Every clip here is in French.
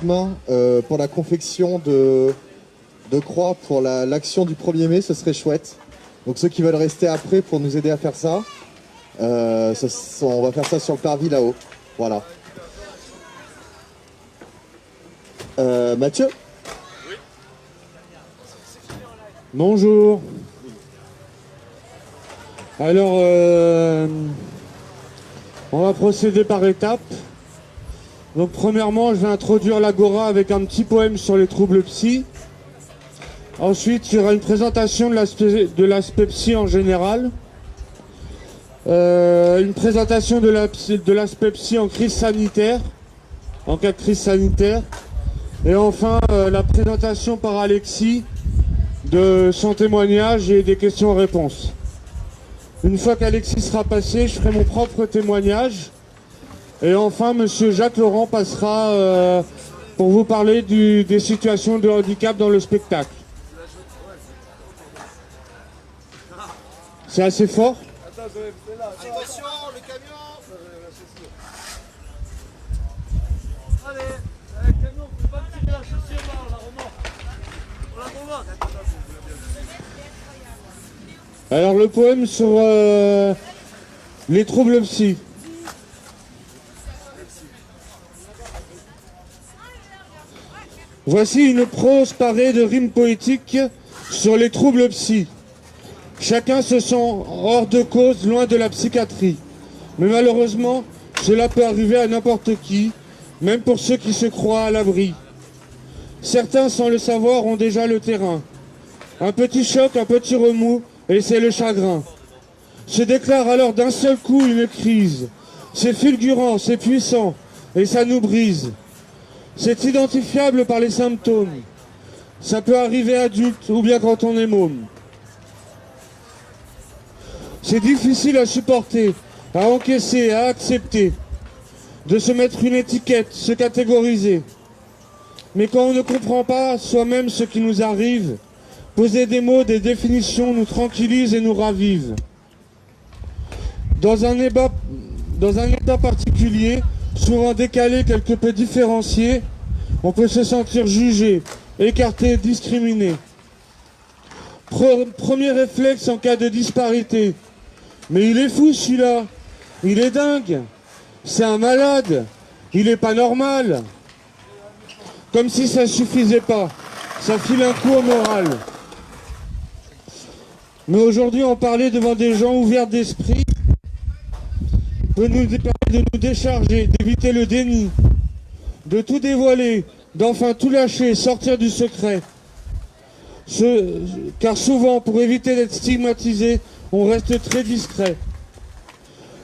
main pour la confection de croix pour l'action du 1er mai, ce serait chouette. Donc ceux qui veulent rester après pour nous aider à faire ça, on va faire ça sur le parvis là-haut. Voilà. Mathieu ? Oui. Bonjour. Alors, on va procéder par étapes. Donc premièrement, je vais introduire l'Agora avec un petit poème sur les troubles psy. Ensuite, il y aura une présentation de l'aspect psy en général. Une présentation de l'aspect psy en crise sanitaire, en cas de crise sanitaire. Et enfin, la présentation par Alexis de son témoignage et des questions-réponses. Une fois qu'Alexis sera passé, je ferai mon propre témoignage. Et enfin, monsieur Jacques Laurent passera pour vous parler des situations de handicap dans le spectacle. C'est assez fort ? Attention, le camion. Allez, le camion, faut pas me tirer la chaussure là, on la remonte. On la remonte. Alors le poème sur les troubles psy. Voici une prose parée de rimes poétiques sur les troubles psy. Chacun se sent hors de cause, loin de la psychiatrie. Mais malheureusement, cela peut arriver à n'importe qui, même pour ceux qui se croient à l'abri. Certains, sans le savoir, ont déjà le terrain. Un petit choc, un petit remous, et c'est le chagrin. Se déclare alors d'un seul coup une crise. C'est fulgurant, c'est puissant, et ça nous brise. C'est identifiable par les symptômes. Ça peut arriver adulte ou bien quand on est môme. C'est difficile à supporter, à encaisser, à accepter. De se mettre une étiquette, se catégoriser. Mais quand on ne comprend pas soi-même ce qui nous arrive, poser des mots, des définitions nous tranquillise et nous ravive. Dans un état particulier, souvent décalé, quelque peu différencié, on peut se sentir jugé, écarté, discriminé. Premier réflexe en cas de disparité. Mais il est fou celui-là, il est dingue, c'est un malade, il est pas normal. Comme si ça suffisait pas, ça file un coup au moral. Mais aujourd'hui, en parler devant des gens ouverts d'esprit peut nous permettre de nous décharger, d'éviter le déni, de tout dévoiler, d'enfin tout lâcher, sortir du secret. Car souvent, pour éviter d'être stigmatisé, on reste très discret.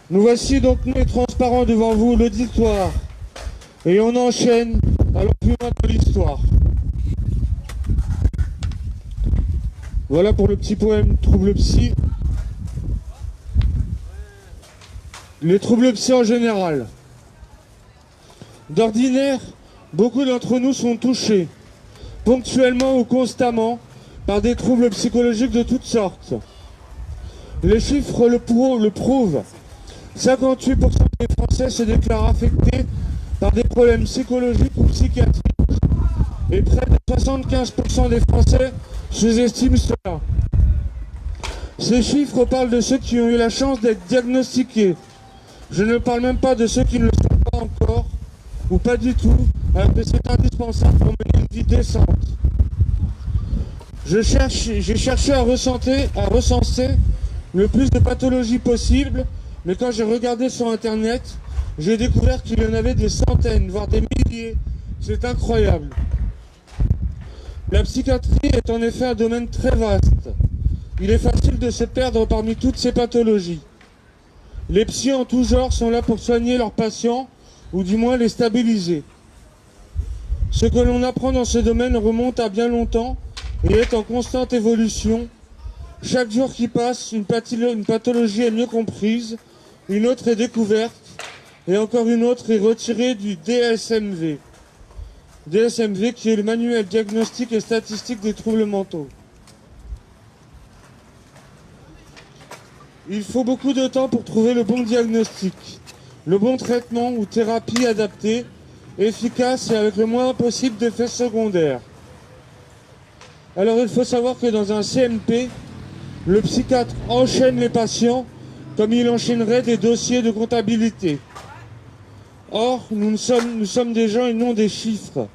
Nous voici donc nés transparents devant vous, l'auditoire. Et on enchaîne, allons plus loin dans l'histoire. Voilà pour le petit poème Troubles psy. Les troubles psy en général. D'ordinaire, beaucoup d'entre nous sont touchés, ponctuellement ou constamment, par des troubles psychologiques de toutes sortes. Les chiffres le prouvent. 58% des Français se déclarent affectés par des problèmes psychologiques ou psychiatriques. Et près de 75% des Français sous-estiment cela. Ces chiffres parlent de ceux qui ont eu la chance d'être diagnostiqués. Je ne parle même pas de ceux qui ne le sont pas encore, ou pas du tout, alors que c'est indispensable pour mener une vie décente. J'ai cherché à recenser le plus de pathologies possibles, mais quand j'ai regardé sur Internet, j'ai découvert qu'il y en avait des centaines, voire des milliers. C'est incroyable. La psychiatrie est en effet un domaine très vaste. Il est facile de se perdre parmi toutes ces pathologies. Les psys en tout genre sont là pour soigner leurs patients, ou du moins les stabiliser. Ce que l'on apprend dans ce domaine remonte à bien longtemps et est en constante évolution. Chaque jour qui passe, une pathologie est mieux comprise, une autre est découverte, et encore une autre est retirée du DSMV. DSMV qui est le manuel diagnostique et statistique des troubles mentaux. Il faut beaucoup de temps pour trouver le bon diagnostic, le bon traitement ou thérapie adaptée, efficace et avec le moins possible d'effets secondaires. Alors il faut savoir que dans un CMP, le psychiatre enchaîne les patients comme il enchaînerait des dossiers de comptabilité. Or, nous sommes des gens et non des chiffres.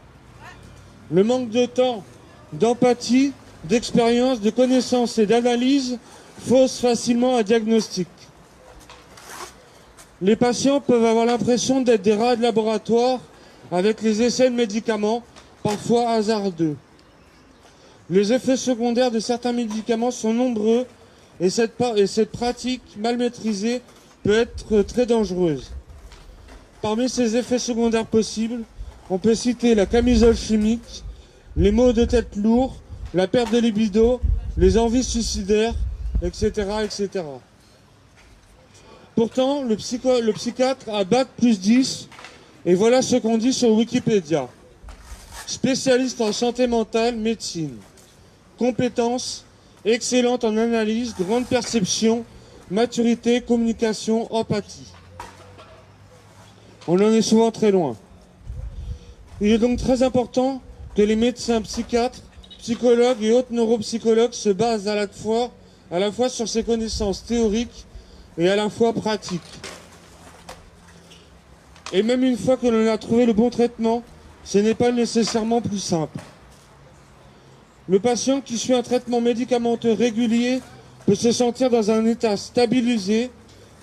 Le manque de temps, d'empathie, d'expérience, de connaissances et d'analyse fausse facilement un diagnostic. Les patients peuvent avoir l'impression d'être des rats de laboratoire avec les essais de médicaments, parfois hasardeux. Les effets secondaires de certains médicaments sont nombreux et cette pratique mal maîtrisée peut être très dangereuse. Parmi ces effets secondaires possibles, on peut citer la camisole chimique, les maux de tête lourds, la perte de libido, les envies suicidaires, etc. etc. Pourtant, le psychiatre a Bac+10 et voilà ce qu'on dit sur Wikipédia. Spécialiste en santé mentale, médecine. Compétences, excellente en analyse, grande perception, maturité, communication, empathie. On en est souvent très loin. Il est donc très important que les médecins psychiatres, psychologues et autres neuropsychologues se basent à la fois sur ces connaissances théoriques et à la fois pratiques. Et même une fois que l'on a trouvé le bon traitement, ce n'est pas nécessairement plus simple. Le patient qui suit un traitement médicamenteux régulier peut se sentir dans un état stabilisé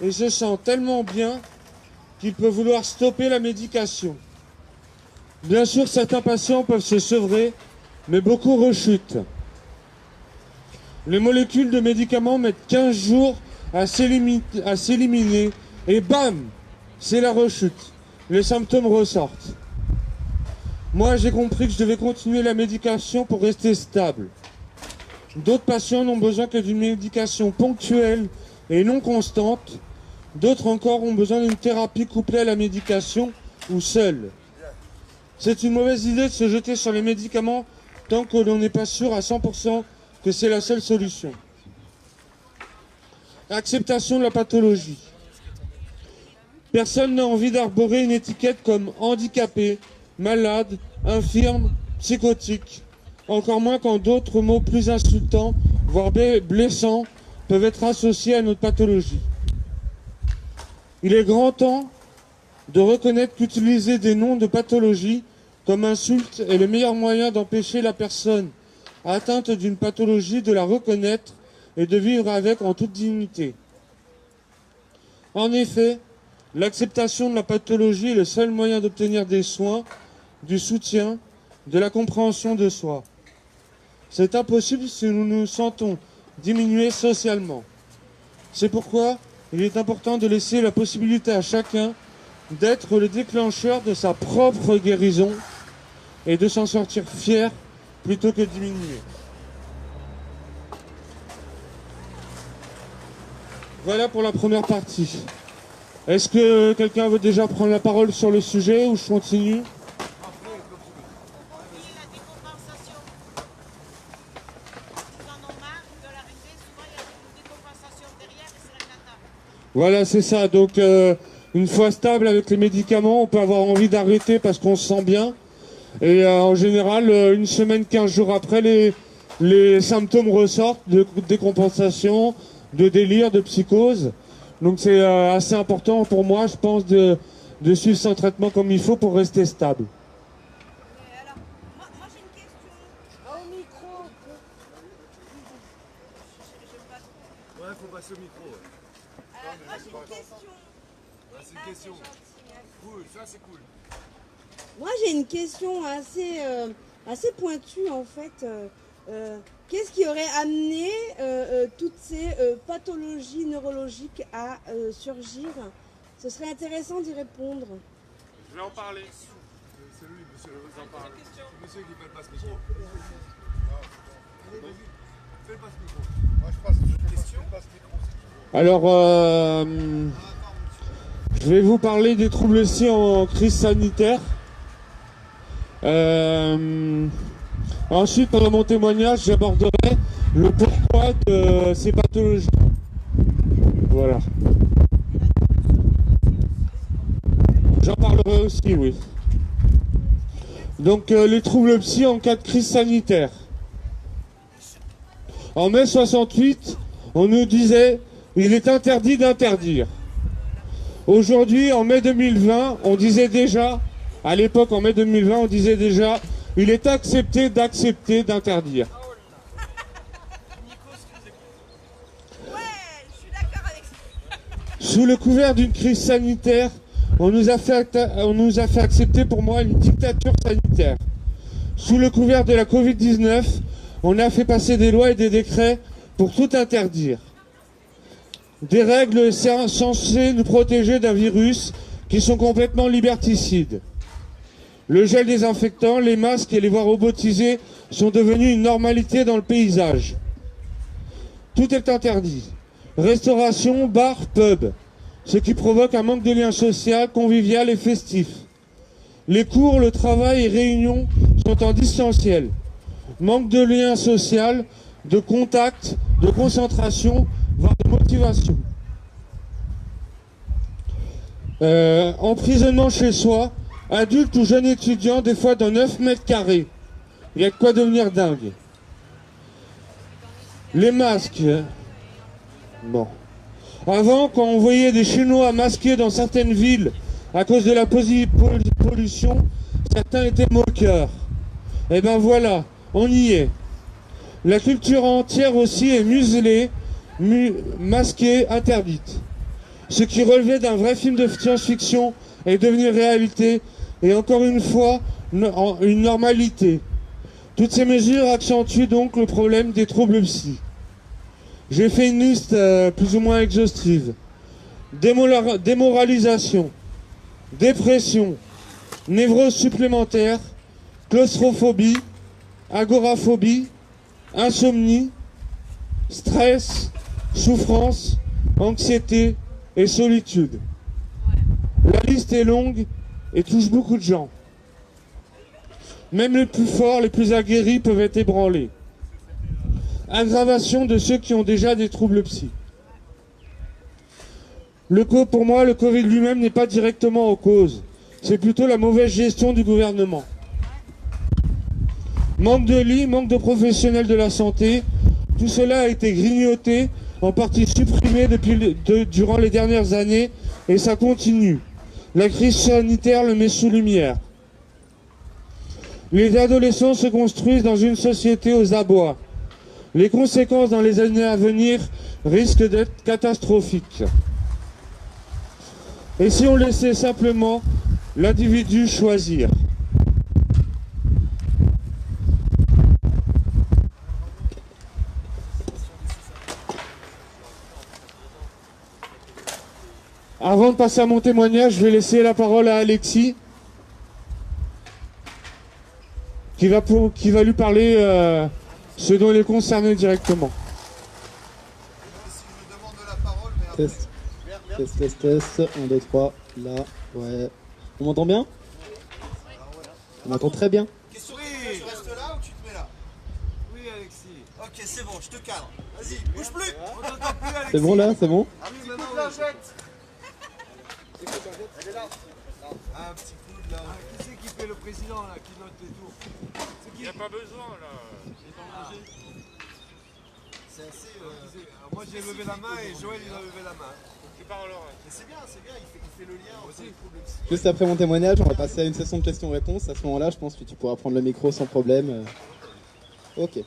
et se sent tellement bien qu'il peut vouloir stopper la médication. Bien sûr, certains patients peuvent se sevrer, mais beaucoup rechutent. Les molécules de médicaments mettent 15 jours à s'éliminer et bam, c'est la rechute. Les symptômes ressortent. Moi, j'ai compris que je devais continuer la médication pour rester stable. D'autres patients n'ont besoin que d'une médication ponctuelle et non constante. D'autres encore ont besoin d'une thérapie couplée à la médication ou seule. C'est une mauvaise idée de se jeter sur les médicaments tant que l'on n'est pas sûr à 100% que c'est la seule solution. Acceptation de la pathologie. Personne n'a envie d'arborer une étiquette comme handicapé, malade, infirme, psychotique. Encore moins quand d'autres mots plus insultants, voire blessants, peuvent être associés à notre pathologie. Il est grand temps de reconnaître qu'utiliser des noms de pathologie comme insulte est le meilleur moyen d'empêcher la personne atteinte d'une pathologie de la reconnaître et de vivre avec en toute dignité. En effet, l'acceptation de la pathologie est le seul moyen d'obtenir des soins, du soutien, de la compréhension de soi. C'est impossible si nous nous sentons diminués socialement. C'est pourquoi il est important de laisser la possibilité à chacun d'être le déclencheur de sa propre guérison et de s'en sortir fier plutôt que diminué. Voilà pour la première partie. Est-ce que quelqu'un veut déjà prendre la parole sur le sujet ou je continue ? Voilà, c'est ça. Donc, une fois stable avec les médicaments, on peut avoir envie d'arrêter parce qu'on se sent bien. Et en général, une semaine, 15 jours après, les symptômes ressortent de décompensation, de délire, de psychose. Donc, c'est assez important pour moi, je pense, de suivre son traitement comme il faut pour rester stable. Alors, moi j'ai une question. Au micro. Ouais, faut passer au micro. Ouais. Moi j'ai une question. C'est une question. Cool, ça c'est cool. Moi j'ai une question assez pointue en fait. Qu'est-ce qui aurait amené toutes ces pathologies neurologiques à surgir? Ce serait intéressant d'y répondre. Je vais en parler. C'est lui, monsieur, en parle. C'est monsieur qui fait le passe-micro. Allez, vas-y, fais le passe-micro. Moi je passe le passe-micro. Alors, je vais vous parler des troubles aussi en crise sanitaire. Ensuite, pendant mon témoignage, j'aborderai le pourquoi de ces pathologies. Voilà. J'en parlerai aussi, oui. Donc les troubles psy en cas de crise sanitaire. En mai 68, on nous disait il est interdit d'interdire. Aujourd'hui, en mai 2020, on disait déjà, à l'époque en mai 2020, on disait déjà il est accepté d'accepter d'interdire. Sous le couvert d'une crise sanitaire, on nous a fait accepter pour moi une dictature sanitaire. Sous le couvert de la Covid-19, on a fait passer des lois et des décrets pour tout interdire. Des règles censées nous protéger d'un virus qui sont complètement liberticides. Le gel désinfectant, les masques et les voies robotisées sont devenus une normalité dans le paysage. Tout est interdit. Restauration, bar, pub. Ce qui provoque un manque de lien social, convivial et festif. Les cours, le travail et réunions sont en distanciel. Manque de lien social, de contact, de concentration, voire de motivation. Emprisonnement chez soi, adulte ou jeune étudiant, des fois dans 9 mètres carrés. Il y a de quoi devenir dingue. Les masques. Bon. Avant, quand on voyait des Chinois masqués dans certaines villes à cause de la pollution, certains étaient moqueurs. Eh ben voilà, on y est. La culture entière aussi est muselée, masquée, interdite. Ce qui relevait d'un vrai film de science-fiction est devenu réalité et encore une fois une normalité. Toutes ces mesures accentuent donc le problème des troubles psy. J'ai fait une liste plus ou moins exhaustive. Démoralisation, dépression, névrose supplémentaire, claustrophobie, agoraphobie, insomnie, stress, souffrance, anxiété et solitude. La liste est longue et touche beaucoup de gens. Même les plus forts, les plus aguerris peuvent être ébranlés. Aggravation de ceux qui ont déjà des troubles psy. Pour moi, le Covid lui-même n'est pas directement en cause. C'est plutôt la mauvaise gestion du gouvernement. Manque de lits, manque de professionnels de la santé, tout cela a été grignoté, en partie supprimé durant les dernières années, et ça continue. La crise sanitaire le met sous lumière. Les adolescents se construisent dans une société aux abois. Les conséquences dans les années à venir risquent d'être catastrophiques. Et si on laissait simplement l'individu choisir? Avant de passer à mon témoignage, je vais laisser la parole à Alexis, qui va lui parler ce dont il est concerné directement. Test. Test. 1, 2, 3. Là, ouais. On m'entend bien? On m'entend très bien. Question, tu restes là ou tu te mets là? Oui, Alexis. Ok, c'est bon, je te cadre. Vas-y, bouge plus. On t'entend plus, Alexis. C'est bon là, c'est bon? Un petit coup maintenant, de lingette. Elle est là. Un petit coup de lingette. Qui c'est qui fait le président, là, qui note les tours? Il n'y a pas besoin là. C'est assez. Alors, moi, j'ai levé la main et Joël, il a levé la main. Tu parleras. Mais c'est bien, il fait le lien aussi. Juste après mon témoignage, on va passer à une session de questions-réponses. À ce moment-là, je pense que tu pourras prendre le micro sans problème. Ok.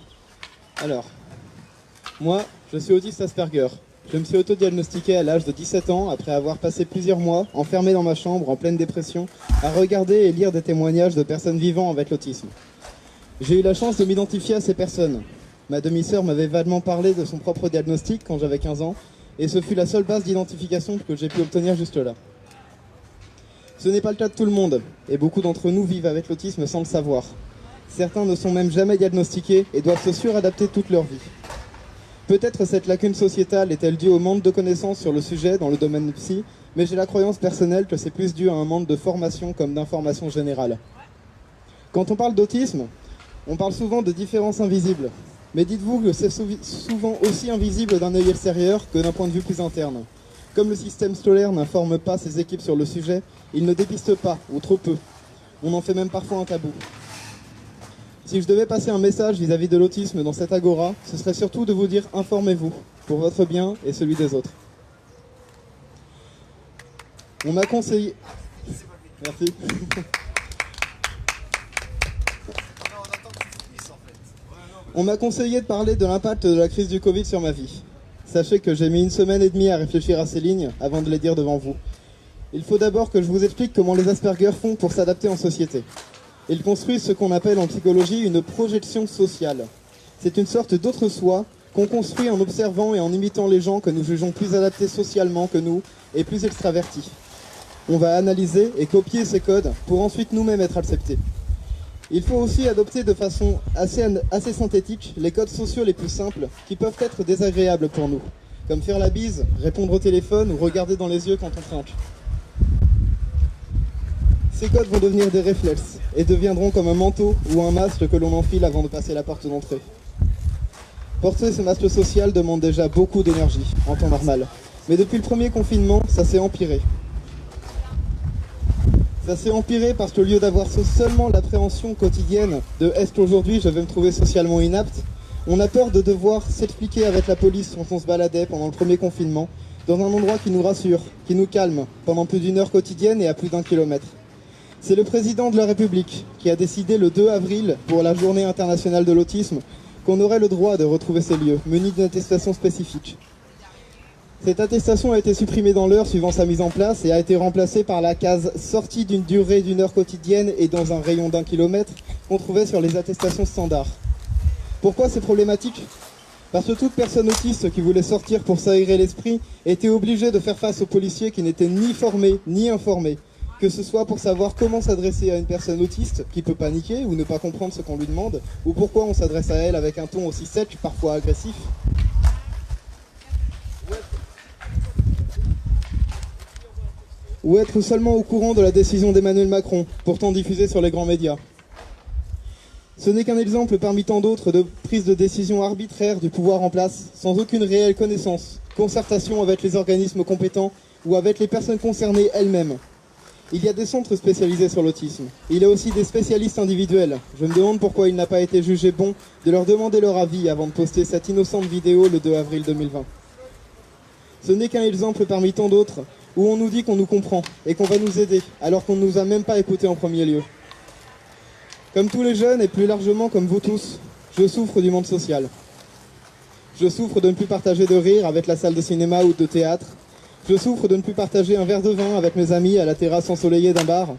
Alors, moi, je suis autiste Asperger. Je me suis auto-diagnostiqué à l'âge de 17 ans après avoir passé plusieurs mois enfermé dans ma chambre en pleine dépression à regarder et lire des témoignages de personnes vivant avec l'autisme. J'ai eu la chance de m'identifier à ces personnes. Ma demi-sœur m'avait vaguement parlé de son propre diagnostic quand j'avais 15 ans et ce fut la seule base d'identification que j'ai pu obtenir juste là. Ce n'est pas le cas de tout le monde et beaucoup d'entre nous vivent avec l'autisme sans le savoir. Certains ne sont même jamais diagnostiqués et doivent se suradapter toute leur vie. Peut-être cette lacune sociétale est-elle due au manque de connaissances sur le sujet dans le domaine psy, mais j'ai la croyance personnelle que c'est plus dû à un manque de formation comme d'information générale. Quand on parle d'autisme, on parle souvent de différences invisibles. Mais dites-vous que c'est souvent aussi invisible d'un œil extérieur que d'un point de vue plus interne. Comme le système scolaire n'informe pas ses équipes sur le sujet, il ne dépiste pas, ou trop peu. On en fait même parfois un tabou. Si je devais passer un message vis-à-vis de l'autisme dans cette agora, ce serait surtout de vous dire informez-vous, pour votre bien et celui des autres. On m'a conseillé... Merci. On m'a conseillé de parler de l'impact de la crise du Covid sur ma vie. Sachez que j'ai mis 1 semaine et demie à réfléchir à ces lignes avant de les dire devant vous. Il faut d'abord que je vous explique comment les Asperger font pour s'adapter en société. Ils construisent ce qu'on appelle en psychologie une projection sociale. C'est une sorte d'autre soi qu'on construit en observant et en imitant les gens que nous jugeons plus adaptés socialement que nous et plus extravertis. On va analyser et copier ces codes pour ensuite nous-mêmes être acceptés. Il faut aussi adopter de façon assez synthétique les codes sociaux les plus simples qui peuvent être désagréables pour nous, comme faire la bise, répondre au téléphone ou regarder dans les yeux quand on trinque. Ces codes vont devenir des réflexes et deviendront comme un manteau ou un masque que l'on enfile avant de passer la porte d'entrée. Porter ce masque social demande déjà beaucoup d'énergie en temps normal, mais depuis le premier confinement, ça s'est empiré. Ça s'est empiré parce qu'au lieu d'avoir seulement l'appréhension quotidienne de « est-ce qu'aujourd'hui je vais me trouver socialement inapte ?», on a peur de devoir s'expliquer avec la police quand on se baladait pendant le premier confinement dans un endroit qui nous rassure, qui nous calme, pendant plus d'1 heure quotidienne et à plus d'1 kilomètre. C'est le président de la République qui a décidé le 2 avril, pour la journée internationale de l'autisme, qu'on aurait le droit de retrouver ces lieux, munis d'une attestation spécifique. Cette attestation a été supprimée dans l'heure suivant sa mise en place et a été remplacée par la case sortie d'une durée d'1 heure quotidienne et dans un rayon d'1 kilomètre qu'on trouvait sur les attestations standards. Pourquoi c'est problématique ? Parce que toute personne autiste qui voulait sortir pour s'aérer l'esprit était obligée de faire face aux policiers qui n'étaient ni formés ni informés, que ce soit pour savoir comment s'adresser à une personne autiste qui peut paniquer ou ne pas comprendre ce qu'on lui demande, ou pourquoi on s'adresse à elle avec un ton aussi sec, parfois agressif. Ou être seulement au courant de la décision d'Emmanuel Macron, pourtant diffusée sur les grands médias. Ce n'est qu'un exemple parmi tant d'autres de prise de décision arbitraire du pouvoir en place, sans aucune réelle connaissance, concertation avec les organismes compétents ou avec les personnes concernées elles-mêmes. Il y a des centres spécialisés sur l'autisme. Il y a aussi des spécialistes individuels. Je me demande pourquoi il n'a pas été jugé bon de leur demander leur avis avant de poster cette innocente vidéo le 2 avril 2020. Ce n'est qu'un exemple parmi tant d'autres où on nous dit qu'on nous comprend et qu'on va nous aider, alors qu'on ne nous a même pas écoutés en premier lieu. Comme tous les jeunes, et plus largement comme vous tous, je souffre du monde social. Je souffre de ne plus partager de rire avec la salle de cinéma ou de théâtre. Je souffre de ne plus partager un verre de vin avec mes amis à la terrasse ensoleillée d'un bar.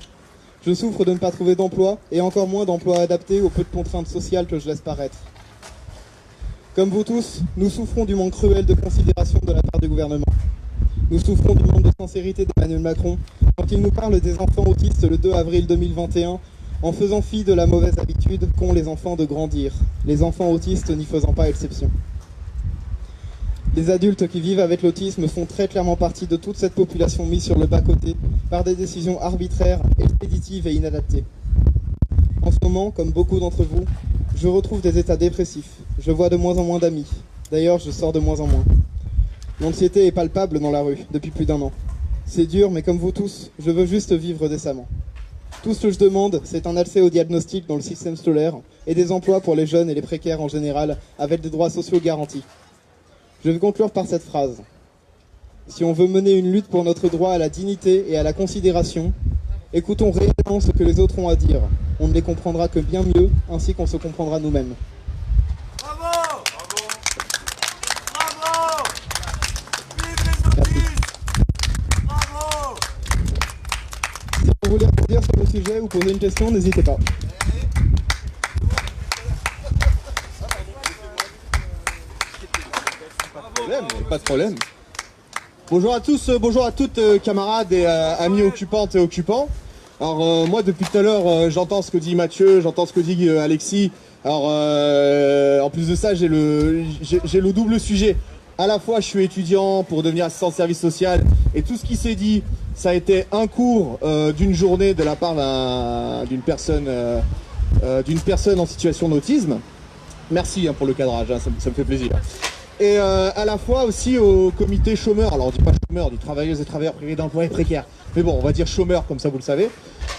Je souffre de ne pas trouver d'emploi, et encore moins d'emploi adapté aux peu de contraintes sociales que je laisse paraître. Comme vous tous, nous souffrons du manque cruel de considération de la part du gouvernement. Nous souffrons du manque de sincérité d'Emmanuel Macron quand il nous parle des enfants autistes le 2 avril 2021 en faisant fi de la mauvaise habitude qu'ont les enfants de grandir, les enfants autistes n'y faisant pas exception. Les adultes qui vivent avec l'autisme font très clairement partie de toute cette population mise sur le bas-côté par des décisions arbitraires, expéditives et inadaptées. En ce moment, comme beaucoup d'entre vous, je retrouve des états dépressifs. Je vois de moins en moins d'amis. D'ailleurs, je sors de moins en moins. L'anxiété est palpable dans la rue depuis plus d'1 an. C'est dur, mais comme vous tous, je veux juste vivre décemment. Tout ce que je demande, c'est un accès au diagnostic dans le système scolaire et des emplois pour les jeunes et les précaires en général, avec des droits sociaux garantis. Je vais conclure par cette phrase. Si on veut mener une lutte pour notre droit à la dignité et à la considération, écoutons réellement ce que les autres ont à dire. On ne les comprendra que bien mieux, ainsi qu'on se comprendra nous-mêmes. Bravo! Bravo! Vive les autistes! Bravo! Si vous voulez rebondir sur le sujet ou poser une question, n'hésitez pas. Pas de problème. Bonjour à tous, bonjour à toutes camarades et amis occupantes et occupants. Alors moi depuis tout à l'heure j'entends ce que dit Mathieu, j'entends ce que dit Alexis. Alors en plus de ça j'ai le double sujet. À la fois je suis étudiant pour devenir assistant de service social et tout ce qui s'est dit ça a été un cours d'une journée de la part d'une personne en situation d'autisme. Merci pour le cadrage, ça me fait plaisir. Et à la fois aussi au comité chômeur, alors on dit pas chômeur, on dit travailleuses et travailleurs privés d'emploi et précaires, mais bon on va dire chômeur comme ça vous le savez.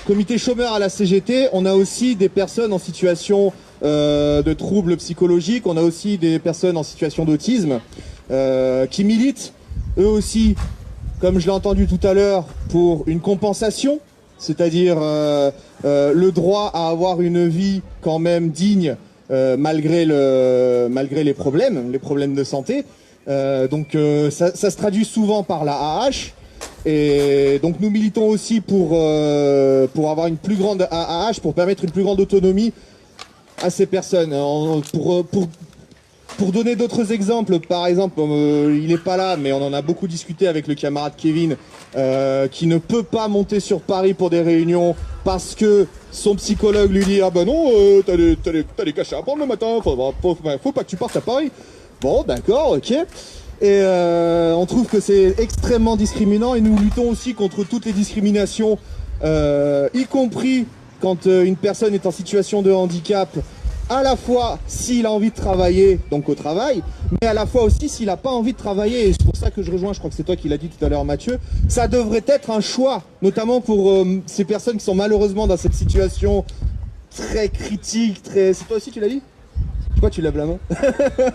Comité chômeur à la CGT, on a aussi des personnes en situation de troubles psychologiques. On a aussi des personnes en situation d'autisme qui militent, eux aussi, comme je l'ai entendu tout à l'heure, pour une compensation, c'est-à-dire le droit à avoir une vie quand même digne malgré les problèmes de santé. Donc ça se traduit souvent par la AH. Et donc nous militons aussi pour avoir une plus grande AAH, pour permettre une plus grande autonomie à ces personnes. Pour donner d'autres exemples, par exemple, il n'est pas là, mais on en a beaucoup discuté avec le camarade Kevin, qui ne peut pas monter sur Paris pour des réunions parce que son psychologue lui dit « Ah ben non, t'as des cachets à prendre le matin, faut pas que tu partes à Paris. » Bon, d'accord, ok. Et on trouve que c'est extrêmement discriminant et nous luttons aussi contre toutes les discriminations, y compris quand une personne est en situation de handicap, à la fois s'il a envie de travailler, donc au travail, mais à la fois aussi s'il n'a pas envie de travailler. Et c'est pour ça que je rejoins, je crois que c'est toi qui l'as dit tout à l'heure Mathieu, ça devrait être un choix, notamment pour ces personnes qui sont malheureusement dans cette situation très critique, très... C'est toi aussi tu l'as dit ? Pourquoi tu lèves la main?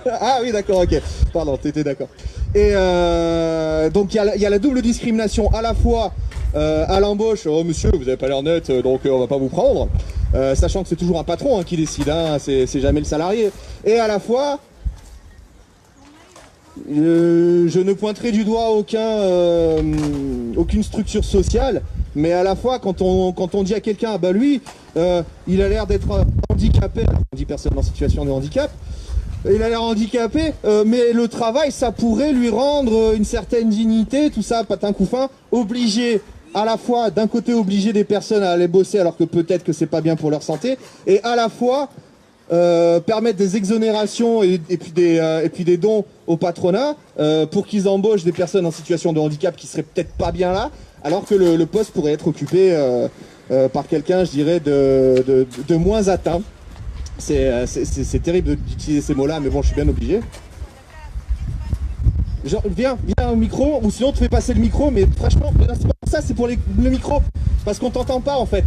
Ah oui, d'accord, ok. Pardon, t'étais d'accord. Et donc il y a la double discrimination, à la fois à l'embauche, oh monsieur, vous avez pas l'air net, donc on va pas vous prendre, sachant que c'est toujours un patron qui décide, hein, c'est jamais le salarié. Et à la fois, je ne pointerai du doigt aucune structure sociale, mais à la fois quand on dit à quelqu'un, ah bah lui, il a l'air d'être handicapé, alors on dit personne en situation de handicap, il a l'air handicapé, mais le travail, ça pourrait lui rendre une certaine dignité, tout ça, patin couffin, obligé, à la fois, d'un côté, obliger des personnes à aller bosser alors que peut-être que c'est pas bien pour leur santé, et à la fois, permettre des exonérations et puis des dons au patronat pour qu'ils embauchent des personnes en situation de handicap qui seraient peut-être pas bien là, alors que le poste pourrait être occupé par quelqu'un, je dirais, de moins atteint. C'est terrible d'utiliser ces mots-là, mais bon, je suis bien obligé. Genre, viens au micro, ou sinon tu fais passer le micro, mais franchement, c'est pas pour ça, c'est pour le micro, parce qu'on t'entend pas en fait.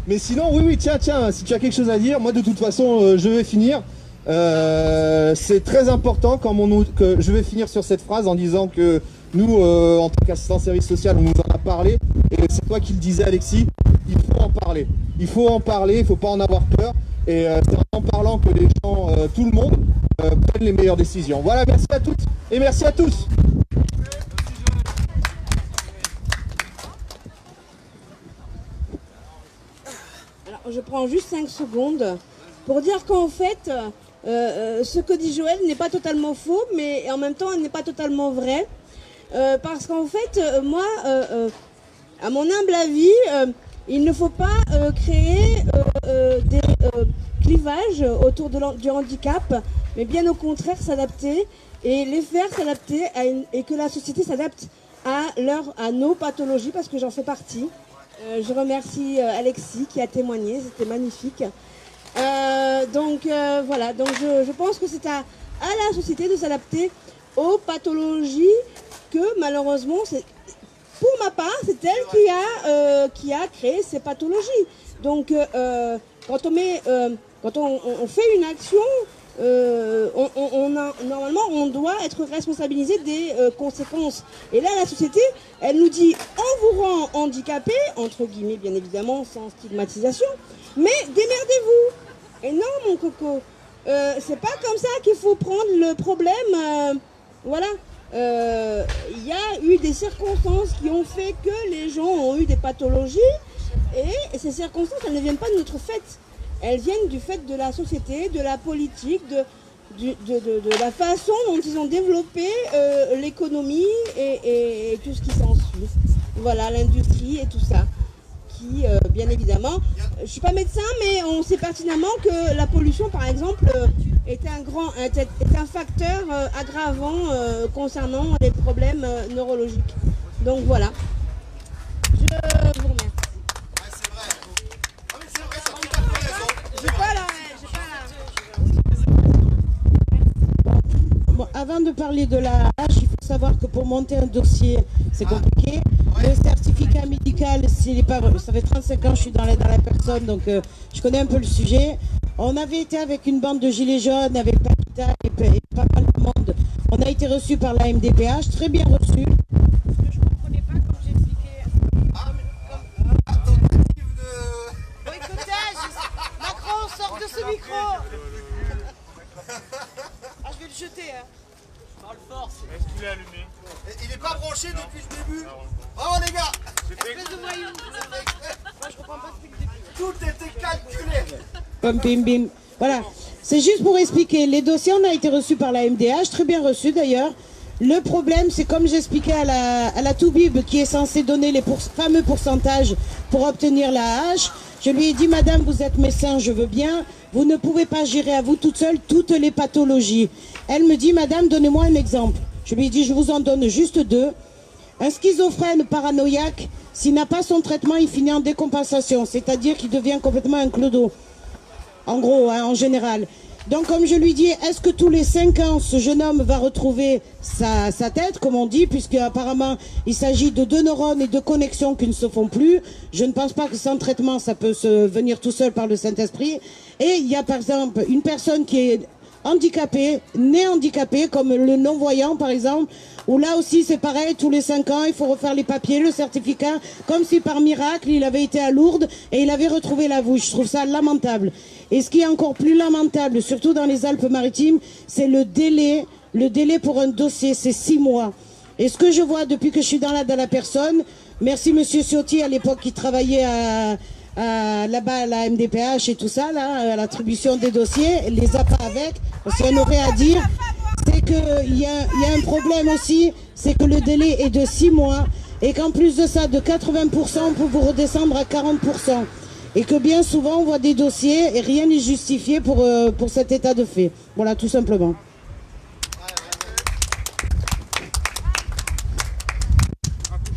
Mais sinon, oui, tiens, si tu as quelque chose à dire, moi de toute façon, je vais finir. C'est très important que je vais finir sur cette phrase en disant que nous, en tant qu'assistant service social, on nous en a parlé, et c'est toi qui le disais, Alexis, il faut en parler. Il faut en parler, il faut pas en avoir peur, et c'est en parlant que les gens, tout le monde, prennent les meilleures décisions. Voilà, merci à toutes et merci à tous. Alors, je prends juste 5 secondes pour dire qu'en fait, ce que dit Joël n'est pas totalement faux, mais en même temps, il n'est pas totalement vrai. Parce qu'en fait, moi, à mon humble avis, il ne faut pas créer des clivages autour du handicap, mais bien au contraire s'adapter et les faire s'adapter et que la société s'adapte à nos pathologies, parce que j'en fais partie. Je remercie Alexis qui a témoigné, c'était magnifique. Donc voilà, donc je pense que c'est à la société de s'adapter aux pathologies que malheureusement, pour ma part, c'est elle qui a créé ces pathologies. Donc quand on fait une action, normalement on doit être responsabilisé des conséquences. Et là la société, elle nous dit on vous rend handicapé, entre guillemets bien évidemment, sans stigmatisation, mais démerdez-vous. Et non mon coco, c'est pas comme ça qu'il faut prendre le problème. Voilà. Il y a eu des circonstances qui ont fait que les gens ont eu des pathologies, et ces circonstances, elles ne viennent pas de notre fait. Elles viennent du fait de la société, de la politique, de la façon dont ils ont développé l'économie et tout ce qui s'ensuit. Voilà, l'industrie et tout ça. Qui, bien évidemment, je ne suis pas médecin, mais on sait pertinemment que la pollution, par exemple, est un facteur aggravant concernant les problèmes neurologiques. Donc voilà. Je vous remercie. Bon, avant de parler de la hache, il faut savoir que pour monter un dossier, c'est compliqué. Le certificat médical, s'il est pas, ça fait 35 ans que je suis dans la personne, donc je connais un peu le sujet. On avait été avec une bande de gilets jaunes, avec Paquita et pas mal de monde. On a été reçus par la MDPH, très bien reçus. Je ne comprenais pas comme j'expliquais. Bon, écoutez, Macron, sort de ce micro. Ah, je vais le jeter. Hein. Parle fort. Est-ce qu'il est allumé? Il est pas branché depuis le début. Bravo les gars. Espèce de voyou. Moi, je comprends pas depuis le début. Tout était calculé. Pum, bim, bim. Voilà. C'est juste pour expliquer. Les dossiers, on a été reçus par la MDH, très bien reçus d'ailleurs. Le problème, c'est comme j'expliquais à la Toubib, qui est censée donner les fameux pourcentages pour obtenir la hache. Je lui ai dit, madame, vous êtes médecin, je veux bien. Vous ne pouvez pas gérer à vous toute seule toutes les pathologies. Elle me dit, madame, donnez-moi un exemple. Je lui ai dit, je vous en donne juste 2. Un schizophrène paranoïaque, s'il n'a pas son traitement, il finit en décompensation, c'est-à-dire qu'il devient complètement un clodo. En gros, hein, en général. Donc, comme je lui dis, est-ce que tous les 5 ans, ce jeune homme va retrouver sa tête, comme on dit, puisque apparemment, il s'agit de 2 neurones et de connexions qui ne se font plus. Je ne pense pas que sans traitement, ça peut se venir tout seul par le Saint-Esprit. Et il y a, par exemple, une personne qui est handicapée, née handicapée, comme le non-voyant, par exemple, où là aussi, c'est pareil, tous les 5 ans, il faut refaire les papiers, le certificat, comme si par miracle, il avait été à Lourdes et il avait retrouvé la vue. Je trouve ça lamentable. Et ce qui est encore plus lamentable, surtout dans les Alpes-Maritimes, c'est le délai. Le délai pour un dossier, c'est 6 mois. Et ce que je vois depuis que je suis dans la personne, merci Monsieur Ciotti à l'époque qui travaillait là-bas à la MDPH et tout ça, là, à l'attribution des dossiers, les APA avec, parce qu'il y en aurait à dire, c'est qu'il y a un problème aussi, c'est que le délai est de 6 mois et qu'en plus de ça, de 80%, on peut vous redescendre à 40%. Et que bien souvent, on voit des dossiers et rien n'est justifié pour cet état de fait. Voilà, tout simplement. Je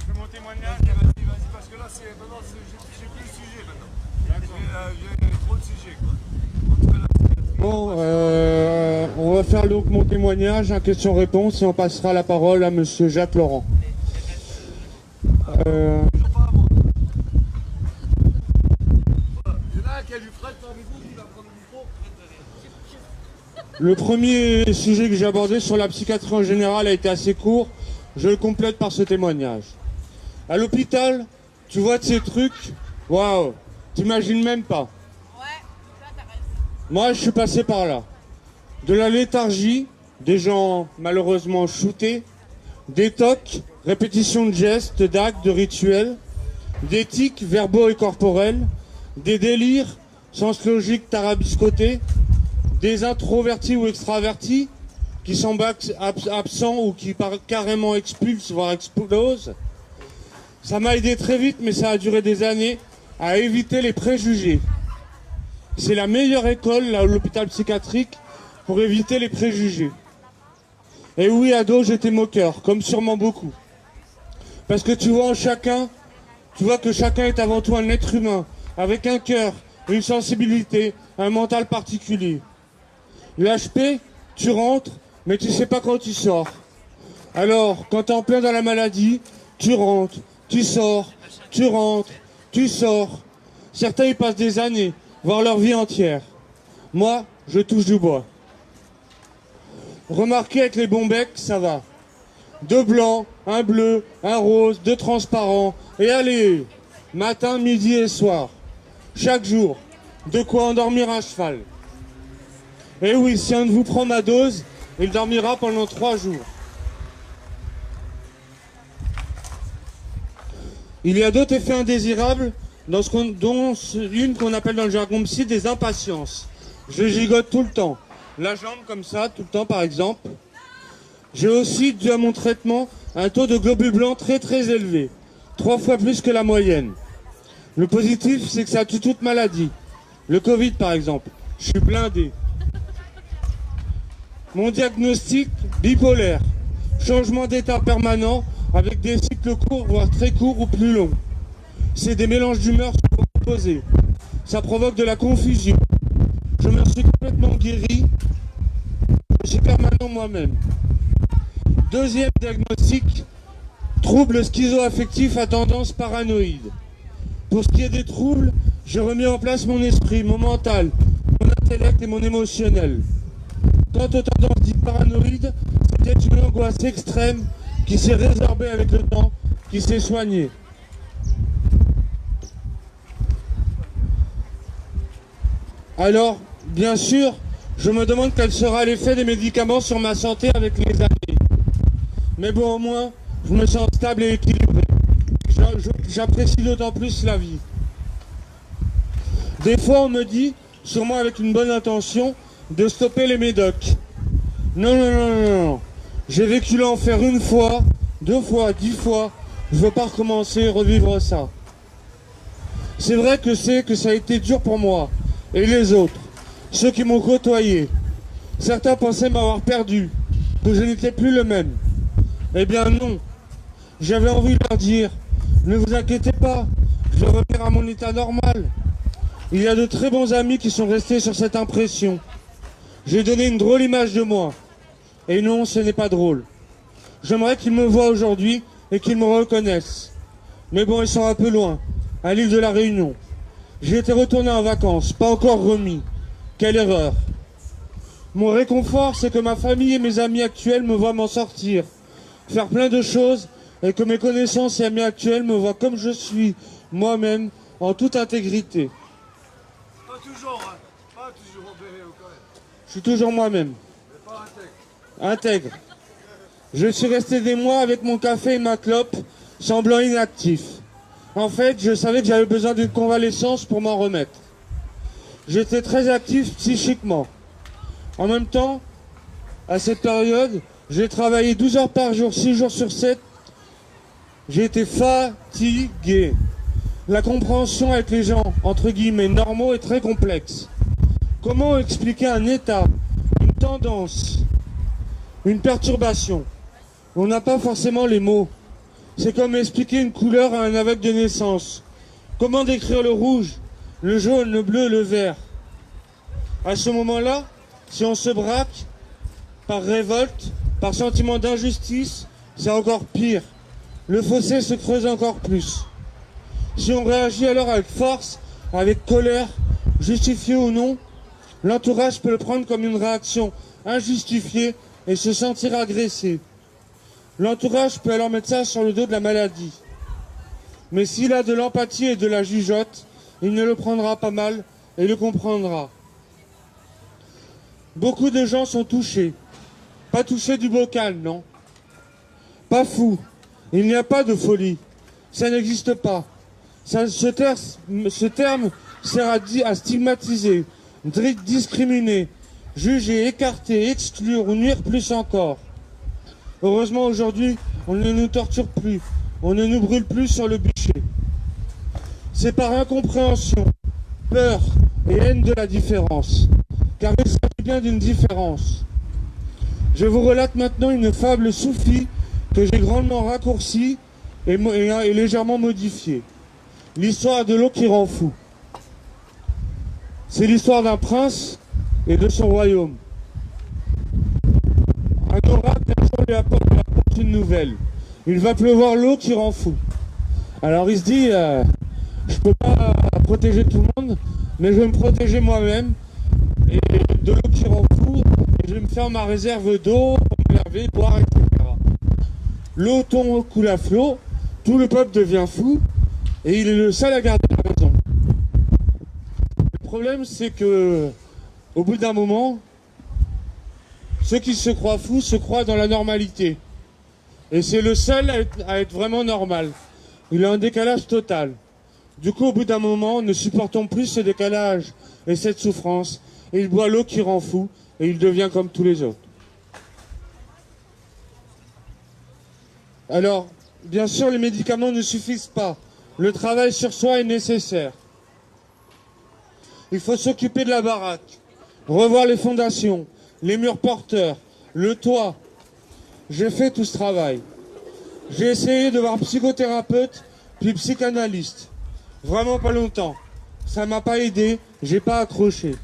fais mon témoignage. Vas-y, parce que là, maintenant, j'ai plus le sujet maintenant. Il y a trop de sujets, quoi. Bon, on va faire donc mon témoignage, question-réponse, et on passera la parole à Monsieur Jacques Laurent. Le premier sujet que j'ai abordé sur la psychiatrie en général a été assez court. Je le complète par ce témoignage. À l'hôpital, tu vois de ces trucs, waouh, t'imagines même pas. Moi, je suis passé par là. De la léthargie, des gens malheureusement shootés, des tocs, répétition de gestes, d'actes, de rituels, des tics verbaux et corporels, des délires, sens logique tarabiscotés, des introvertis ou extravertis qui semblent absents ou qui carrément expulsent, voire explosent. Ça m'a aidé très vite, mais ça a duré des années, à éviter les préjugés. C'est la meilleure école, là, l'hôpital psychiatrique, pour éviter les préjugés. Et oui, ado, j'étais moqueur, comme sûrement beaucoup. Parce que tu vois en chacun, tu vois que chacun est avant tout un être humain, avec un cœur, une sensibilité, un mental particulier. L'HP, tu rentres, mais tu sais pas quand tu sors. Alors, quand t'es en plein dans la maladie, tu rentres, tu sors, tu rentres, tu sors. Certains y passent des années, voire leur vie entière. Moi, je touche du bois. Remarquez avec les bons becs, ça va. 2 blancs, un bleu, un rose, 2 transparents. Et allez, matin, midi et soir. Chaque jour, de quoi endormir un cheval. Et oui, si un de vous prend ma dose, il dormira pendant 3 jours. Il y a d'autres effets indésirables, dont une qu'on appelle dans le jargon psy des impatiences. Je gigote tout le temps. La jambe comme ça, tout le temps par exemple. J'ai aussi, dû à mon traitement, un taux de globules blancs très très élevé. 3 fois plus que la moyenne. Le positif, c'est que ça tue toute maladie. Le Covid par exemple. Je suis blindé. Mon diagnostic, bipolaire. Changement d'état permanent avec des cycles courts, voire très courts ou plus longs. C'est des mélanges d'humeurs opposés. Ça provoque de la confusion. Je me suis complètement guéri. Je suis permanent moi-même. Deuxième diagnostic, trouble schizoaffectif à tendance paranoïde. Pour ce qui est des troubles, j'ai remis en place mon esprit, mon mental, mon intellect et mon émotionnel. Quant aux tendances dites paranoïdes, c'était une angoisse extrême qui s'est résorbée avec le temps, qui s'est soignée. Alors, bien sûr, je me demande quel sera l'effet des médicaments sur ma santé avec les années. Mais bon, au moins, je me sens stable et équilibré. J'apprécie d'autant plus la vie. Des fois, on me dit, sûrement avec une bonne intention, de stopper les médocs. Non, non, non, non, non. J'ai vécu l'enfer une fois, 2 fois, 10 fois. Je veux pas recommencer, revivre ça. C'est vrai que ça a été dur pour moi. Et les autres, ceux qui m'ont côtoyé. Certains pensaient m'avoir perdu, que je n'étais plus le même. Eh bien non. J'avais envie de leur dire, ne vous inquiétez pas, je vais revenir à mon état normal. Il y a de très bons amis qui sont restés sur cette impression. J'ai donné une drôle image de moi. Et non, ce n'est pas drôle. J'aimerais qu'ils me voient aujourd'hui et qu'ils me reconnaissent. Mais bon, ils sont un peu loin, à l'île de la Réunion. J'ai été retourné en vacances, pas encore remis. Quelle erreur. Mon réconfort, c'est que ma famille et mes amis actuels me voient m'en sortir, faire plein de choses, et que mes connaissances et amis actuels me voient comme je suis, moi-même, en toute intégrité. Pas toujours, hein. Pas toujours obéi au quand même. Je suis toujours moi-même. Mais pas intègre. Intègre. Je suis resté des mois avec mon café et ma clope, semblant inactif. En fait, je savais que j'avais besoin d'une convalescence pour m'en remettre. J'étais très actif psychiquement. En même temps, à cette période, j'ai travaillé 12 heures par jour, 6 jours sur 7. J'ai été fatigué. La compréhension avec les gens, entre guillemets, normaux est très complexe. Comment expliquer un état, une tendance, une perturbation? On n'a pas forcément les mots. C'est comme expliquer une couleur à un aveugle de naissance. Comment décrire le rouge, le jaune, le bleu, le vert? À ce moment-là, si on se braque par révolte, par sentiment d'injustice, c'est encore pire. Le fossé se creuse encore plus. Si on réagit alors avec force, avec colère, justifiée ou non, l'entourage peut le prendre comme une réaction injustifiée et se sentir agressé. L'entourage peut alors mettre ça sur le dos de la maladie. Mais s'il a de l'empathie et de la jugeote, il ne le prendra pas mal et le comprendra. Beaucoup de gens sont touchés. Pas touchés du bocal, non. Pas fous. Il n'y a pas de folie. Ça n'existe pas. Ce terme sert à stigmatiser, discriminer, juger, écarter, exclure ou nuire plus encore. Heureusement, aujourd'hui, on ne nous torture plus. On ne nous brûle plus sur le bûcher. C'est par incompréhension, peur et haine de la différence. Car il s'agit bien d'une différence. Je vous relate maintenant une fable soufie que j'ai grandement raccourcie et légèrement modifiée. L'histoire de l'eau qui rend fou. C'est l'histoire d'un prince et de son royaume. Un oracle un jour lui apporte une nouvelle. Il va pleuvoir l'eau qui rend fou. Alors il se dit, je peux pas protéger tout le monde, mais je vais me protéger moi-même. Et de l'eau qui rend fou, et je vais me faire ma réserve d'eau pour me laver, boire, etc. L'eau tombe, coule à flot, tout le peuple devient fou, et il est le seul à garder la raison. Le problème, c'est que, au bout d'un moment, ceux qui se croient fous se croient dans la normalité. Et c'est le seul à être vraiment normal. Il a un décalage total. Du coup, au bout d'un moment, ne supportons plus ce décalage et cette souffrance. Et il boit l'eau qui rend fou, et il devient comme tous les autres. Alors, bien sûr, les médicaments ne suffisent pas. Le travail sur soi est nécessaire. Il faut s'occuper de la baraque, revoir les fondations, les murs porteurs, le toit. J'ai fait tout ce travail. J'ai essayé de voir psychothérapeute, puis psychanalyste. Vraiment pas longtemps. Ça m'a pas aidé, j'ai pas accroché.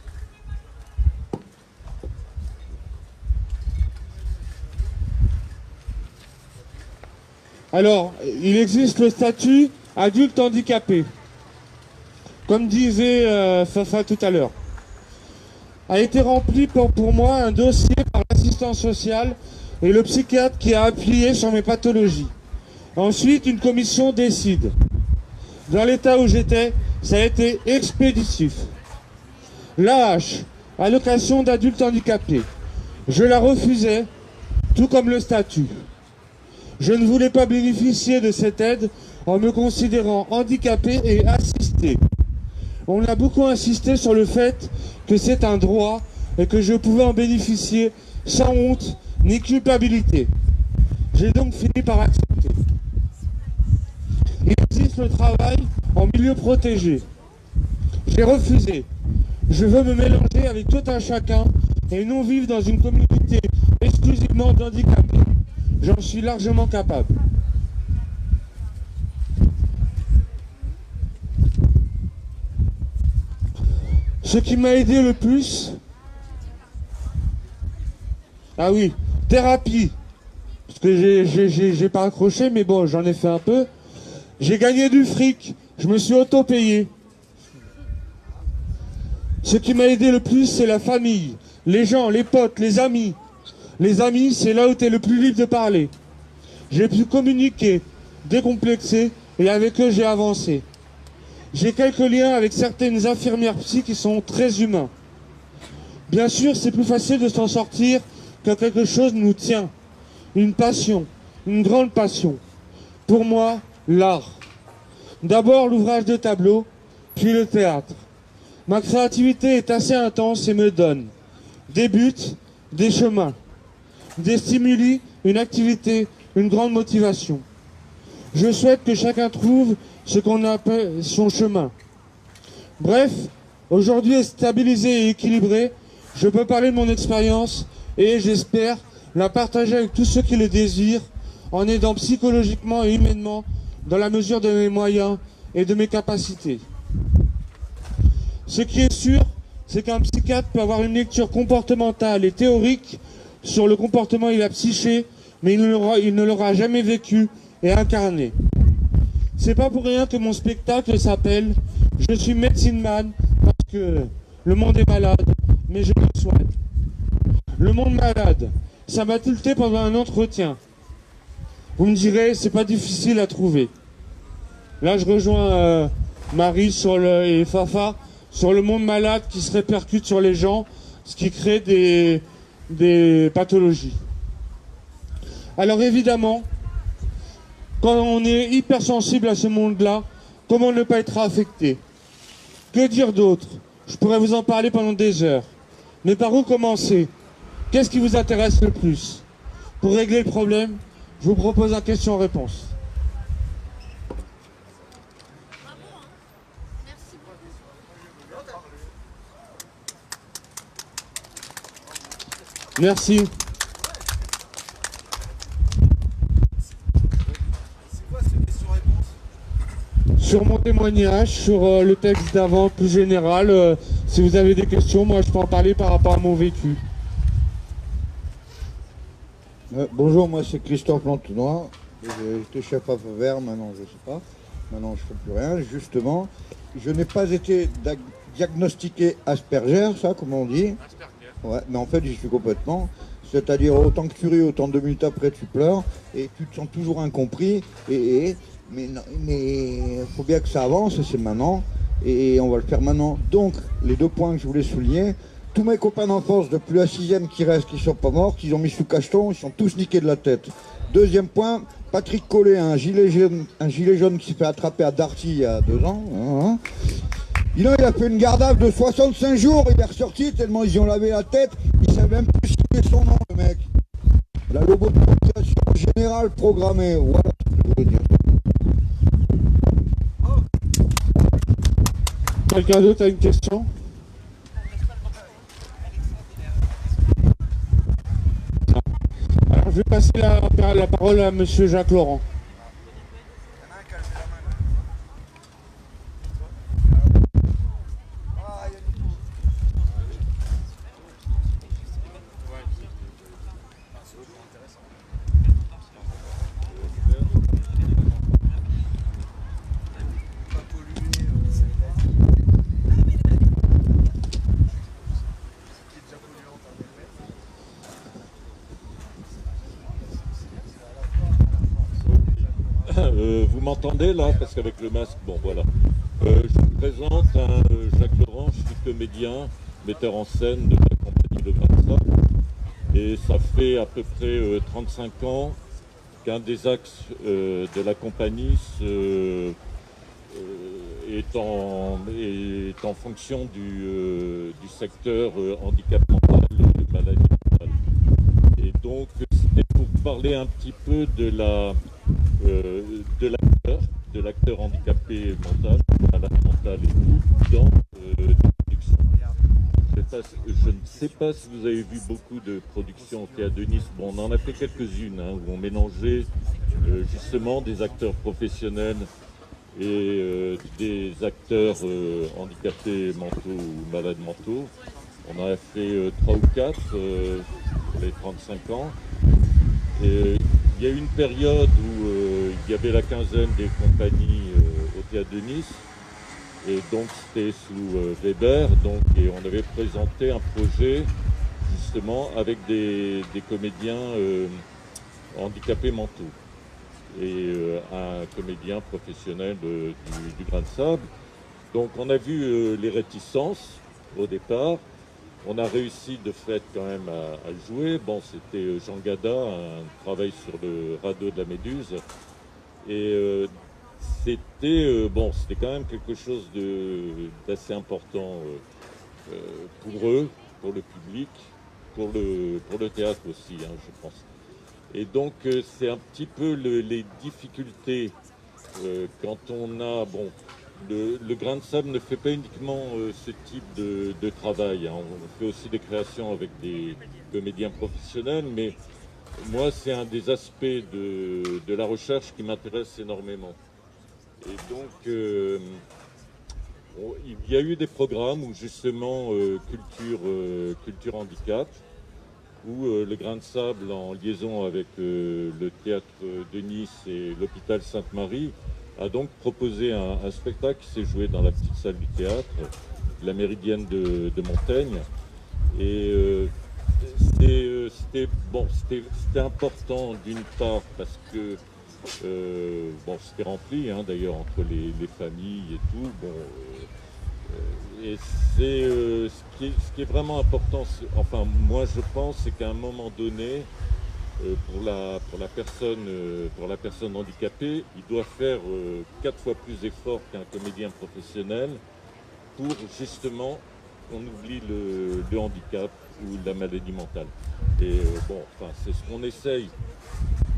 Alors, il existe le statut adulte handicapé. Comme disait Fafa tout à l'heure. a été rempli pour moi un dossier par l'assistant social et le psychiatre qui a appuyé sur mes pathologies. Ensuite, une commission décide. Dans l'état où j'étais, ça a été expéditif. L'AH, allocation d'adulte handicapé, je la refusais, tout comme le statut. Je ne voulais pas bénéficier de cette aide en me considérant handicapé et assisté. On a beaucoup insisté sur le fait que c'est un droit et que je pouvais en bénéficier sans honte ni culpabilité. J'ai donc fini par accepter. Il existe le travail en milieu protégé. J'ai refusé. Je veux me mélanger avec tout un chacun et non vivre dans une communauté exclusivement d'handicapés. J'en suis largement capable. Ce qui m'a aidé le plus, ah oui, thérapie, parce que j'ai pas accroché, mais bon, j'en ai fait un peu. J'ai gagné du fric, je me suis auto-payé. Ce qui m'a aidé le plus, c'est la famille, les gens, les potes, les amis. Les amis, c'est là où tu es le plus libre de parler. J'ai pu communiquer, décomplexer, et avec eux, j'ai avancé. J'ai quelques liens avec certaines infirmières psy qui sont très humains. Bien sûr, c'est plus facile de s'en sortir quand quelque chose nous tient. Une passion, une grande passion. Pour moi, l'art. D'abord l'ouvrage de tableau, puis le théâtre. Ma créativité est assez intense et me donne des buts, des chemins, des stimuli, une activité, une grande motivation. Je souhaite que chacun trouve ce qu'on appelle son chemin. Bref, aujourd'hui stabilisé et équilibré, je peux parler de mon expérience et j'espère la partager avec tous ceux qui le désirent en aidant psychologiquement et humainement dans la mesure de mes moyens et de mes capacités. Ce qui est sûr, c'est qu'un psychiatre peut avoir une lecture comportementale et théorique sur le comportement et la psyché, mais il ne l'aura jamais vécu et incarné. C'est pas pour rien que mon spectacle s'appelle « Je suis Medicine Man » parce que le monde est malade, mais je le soigne. Le monde malade, ça m'a tilté pendant un entretien. Vous me direz, c'est pas difficile à trouver. Là, je rejoins Marie et Fafa sur le monde malade qui se répercute sur les gens, ce qui crée des pathologies. Alors évidemment, quand on est hypersensible à ce monde-là, comment ne pas être affecté? Que dire d'autre? Je pourrais vous en parler pendant des heures. Mais par où commencer? Qu'est-ce qui vous intéresse le plus? Pour régler le problème, je vous propose un question-réponse. Merci. Sur mon témoignage, sur le texte d'avant plus général, si vous avez des questions, moi je peux en parler par rapport à mon vécu. Bonjour, moi c'est Christophe Lantenois. J'étais chef à feu vert, maintenant je ne sais pas. Maintenant je ne fais plus rien. Justement, je n'ai pas été diagnostiqué Asperger, ça, comme on dit. Ouais, mais en fait j'y suis complètement. C'est-à-dire autant que tu ris, autant de 2 minutes après tu pleures et tu te sens toujours incompris. Mais il faut bien que ça avance, c'est maintenant. Et on va le faire maintenant. Donc, les 2 points que je voulais souligner. Tous mes copains d'enfance, depuis la 6e qui restent, qui ne sont pas morts, qu'ils ont mis sous cacheton, ils sont tous niqués de la tête. 2e point, Patrick Collet, un gilet jaune qui s'est fait attraper à Darty il y a 2 ans. Il a fait une garde à vue de 65 jours, il est ressorti tellement ils y ont lavé la tête, il ne savait même plus citer son nom, le mec. La lobotomisation générale programmée, voilà ce que je veux dire. Quelqu'un d'autre a une question? Alors je vais passer la parole à monsieur Jacques Laurent. vous m'entendez là? Parce qu'avec le masque, bon voilà. Je vous présente Jacques Laurent, je suis comédien, metteur en scène de la compagnie Le Grain de Sable. Et ça fait à peu près 35 ans qu'un des axes de la compagnie est en fonction du secteur handicap mental et maladie mentale. Et donc, c'était pour parler un petit peu de l'acteur handicapé mental, malade mental et tout, dans la production. Je ne sais pas si vous avez vu beaucoup de productions au Théâtre de Nice. Bon, on en a fait quelques-unes, hein, où on mélangeait justement des acteurs professionnels et des acteurs handicapés mentaux ou malades mentaux. On en a fait 3 ou 4 pour les 35 ans. Et il y a eu une période où il y avait la quinzaine des compagnies au Théâtre de Nice. Et donc c'était sous Weber, et on avait présenté un projet justement avec des comédiens handicapés mentaux et un comédien professionnel du Grain de Sable. Donc on a vu les réticences au départ. On a réussi de fait quand même à jouer. Bon, c'était Jean Gada, un travail sur le radeau de la Méduse. Et c'était quand même quelque chose d'assez important pour eux, pour le public, pour le théâtre aussi, hein, je pense. Et donc c'est un petit peu les difficultés quand on a... Bon, le Grain de Sable ne fait pas uniquement ce type de travail, hein. On fait aussi des créations avec des comédiens professionnels, mais moi c'est un des aspects de la recherche qui m'intéresse énormément. Et donc, il y a eu des programmes où justement culture handicap, où le Grain de Sable, en liaison avec le Théâtre de Nice et l'hôpital Sainte-Marie, a donc proposé un spectacle qui s'est joué dans la petite salle du théâtre, la Méridienne de Montaigne. Et c'était important d'une part parce que c'était rempli, hein, d'ailleurs, entre les familles et tout. Et c'est ce qui est vraiment important. Enfin, moi, je pense, c'est qu'à un moment donné, pour la personne handicapée, il doit faire 4 fois plus d'efforts qu'un comédien professionnel pour justement qu'on oublie le handicap ou la maladie mentale. Et c'est ce qu'on essaye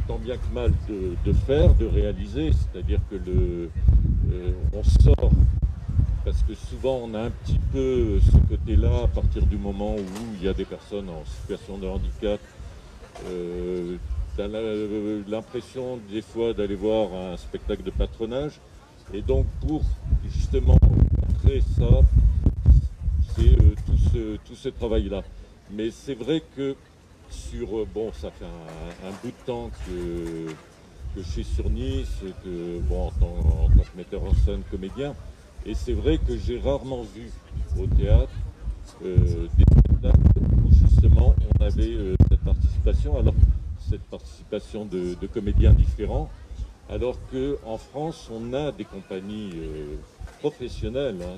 tant bien que mal de faire, de réaliser, c'est-à-dire que on sort, parce que souvent on a un petit peu ce côté-là à partir du moment où il y a des personnes en situation de handicap. L'impression des fois d'aller voir un spectacle de patronage, et donc pour justement montrer ça, c'est tout ce travail-là. Mais c'est vrai que ça fait un bout de temps que je suis sur Nice, en tant que metteur en scène, comédien, et c'est vrai que j'ai rarement vu au théâtre des spectacles où justement on avait cette participation de comédiens différents, alors qu'en France on a des compagnies professionnelles, hein,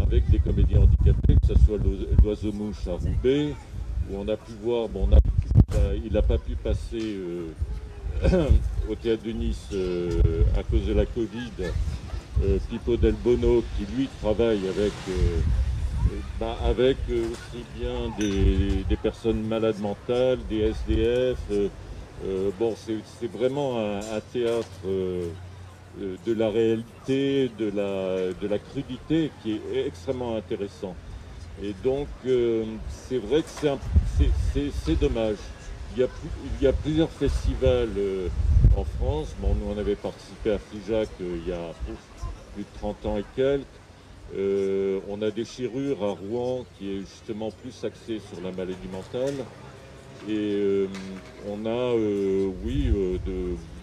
avec des comédiens handicapés, que ce soit l'Oiseau-Mouche à Roubaix, où on a pu voir, il n'a pas pu passer au Théâtre de Nice à cause de la Covid, Pippo Del Bono, qui lui travaille avec aussi bien des personnes malades mentales, des SDF. C'est vraiment un théâtre de la réalité, de la crudité, qui est extrêmement intéressant. Et donc, c'est vrai que c'est dommage. Il y a plusieurs festivals en France. Bon, nous, on avait participé à Figeac il y a plus de 30 ans et quelques. On a Déchirure à Rouen, qui est justement plus axé sur la maladie mentale. Et on a, il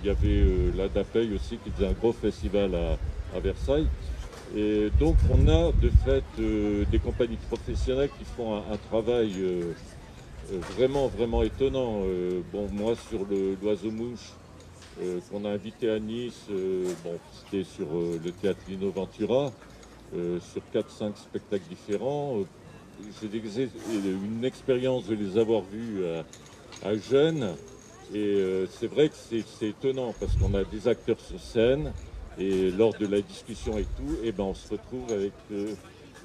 y avait la DAPEI aussi, qui faisait un gros festival à Versailles. Et donc on a de fait des compagnies professionnelles qui font un travail vraiment étonnant. Moi sur l'Oiseau-Mouche, qu'on a invité à Nice. Bon, c'était sur le théâtre Lino Ventura, sur 4-5 spectacles différents. J'ai une expérience de les avoir vus à Gênes. Et c'est vrai que c'est étonnant parce qu'on a des acteurs sur scène et lors de la discussion et tout, et ben on se retrouve avec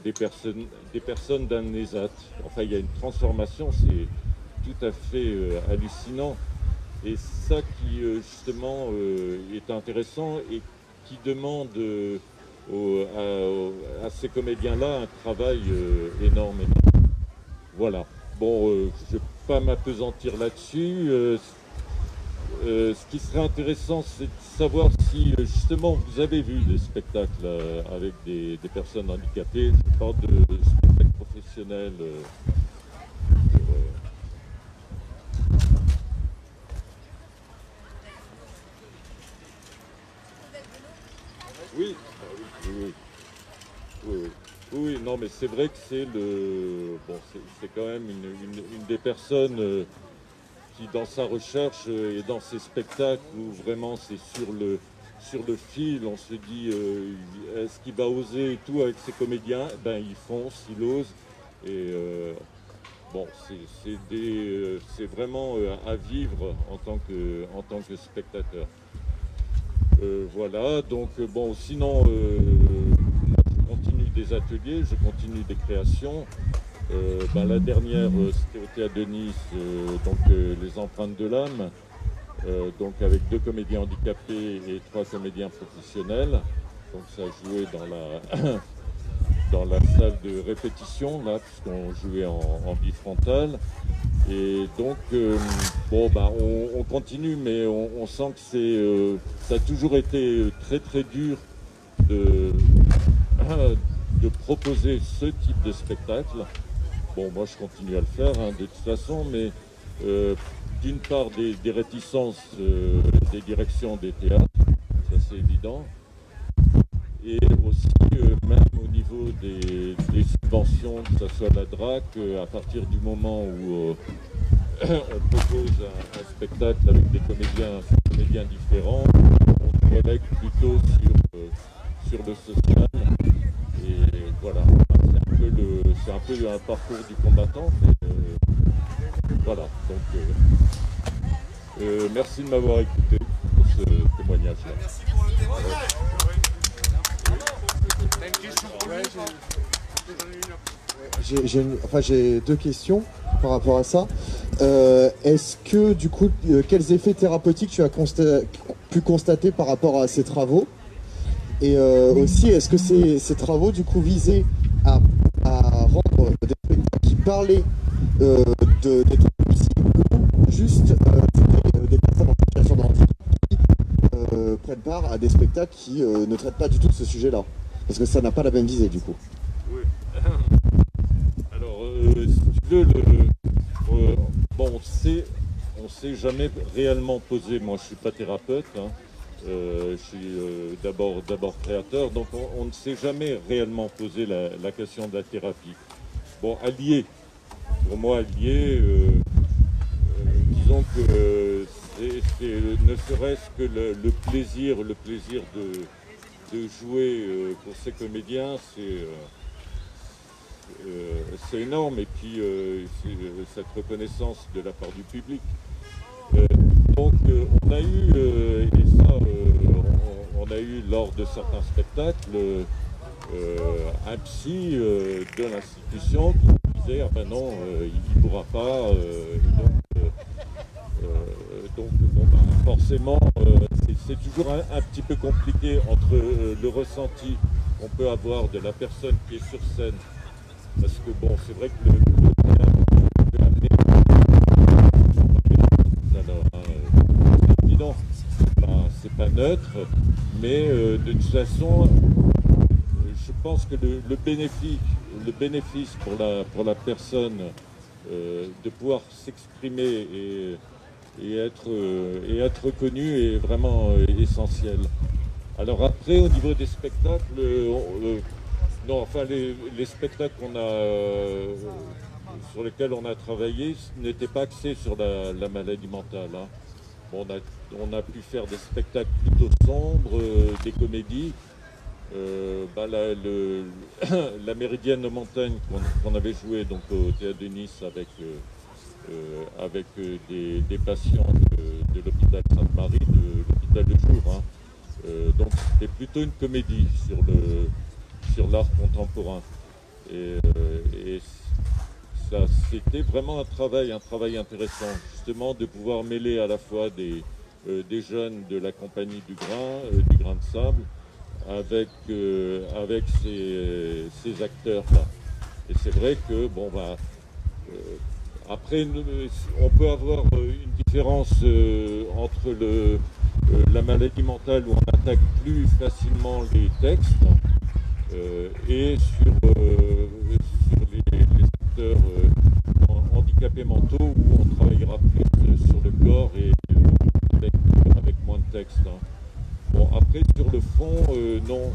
des personnes d'un ESAT. Enfin, il y a une transformation, c'est tout à fait hallucinant. Et ça qui justement est intéressant et qui demande à ces comédiens-là un travail énorme. Voilà. Bon, je ne vais pas m'apesantir là-dessus. Ce qui serait intéressant, c'est de savoir si justement vous avez vu des spectacles avec des personnes handicapées. Je parle de spectacles professionnels. Oui, oui, non, mais c'est vrai que c'est c'est quand même une des personnes qui, dans sa recherche et dans ses spectacles, où vraiment c'est sur le fil, on se dit est-ce qu'il va oser et tout avec ses comédiens? Ben il fonce, il ose, et bon, c'est vraiment à vivre en tant que spectateur. Voilà, donc bon, sinon, je continue des ateliers, je continue des créations. La dernière, c'était au théâtre de Nice, donc les empreintes de l'âme, donc avec 2 comédiens handicapés et 3 comédiens professionnels. Donc ça jouait dans la salle de répétition, là, puisqu'on jouait en bifrontal. Et donc, on continue, mais on sent que ça a toujours été très très dur de proposer ce type de spectacle. Bon, moi je continue à le faire de toute façon, mais d'une part des réticences des directions des théâtres, ça c'est évident, et aussi même au niveau des subventions, que ce soit la DRAC, à partir du moment où on propose un spectacle avec des comédiens différents, on se relègue plutôt sur le social. Et voilà, c'est un peu un parcours du combattant, mais voilà. Donc, merci de m'avoir écouté pour ce témoignage-là. Merci pour le témoignage. J'ai 2 questions par rapport à ça. Est-ce que, du coup, quels effets thérapeutiques tu as pu constater par rapport à ces travaux? Et aussi, est-ce que ces travaux, du coup, visaient à rendre des spectacles qui parlaient des troubles ou juste des personnes en situation de handicap qui prennent part à des spectacles qui ne traitent pas du tout de ce sujet-là? Parce que ça n'a pas la même visée, du coup. Oui. Alors, si tu veux, on s'est jamais réellement posé. Moi, je suis pas thérapeute. Je suis d'abord créateur, donc on ne s'est jamais réellement posé la question de la thérapie. Bon, allié, pour moi, allié, disons que ne serait-ce que le plaisir de jouer pour ces comédiens, c'est énorme, et puis cette reconnaissance de la part du public. Donc on a eu, et ça on a eu lors de certains spectacles, un psy de l'institution qui disait « Ah ben non, il ne pourra pas forcément, c'est toujours un petit peu compliqué entre le ressenti qu'on peut avoir de la personne qui est sur scène, parce que bon, c'est vrai que le peut amener c'est évident, c'est pas neutre, mais de toute façon, je pense que le bénéfice pour la personne de pouvoir s'exprimer et être reconnu est vraiment essentiel. Alors après, au niveau des spectacles, les spectacles sur lesquels on a travaillé n'étaient pas axés sur la maladie mentale. on a pu faire des spectacles plutôt sombres, des comédies. La Méridienne de Montagne qu'on avait joué donc, au Théâtre de Nice avec des patients de l'hôpital Sainte-Marie, de l'hôpital de jour. Hein. Donc c'était plutôt une comédie sur l'art contemporain. Et ça, c'était vraiment un travail intéressant, justement, de pouvoir mêler à la fois des jeunes de la compagnie du grain de sable, avec ces acteurs-là. Et c'est vrai que, après, on peut avoir une différence entre la maladie mentale où on attaque plus facilement les textes et sur les acteurs handicapés mentaux où on travaillera plus sur le corps et avec moins de texte. Hein. Bon, après, sur le fond, non.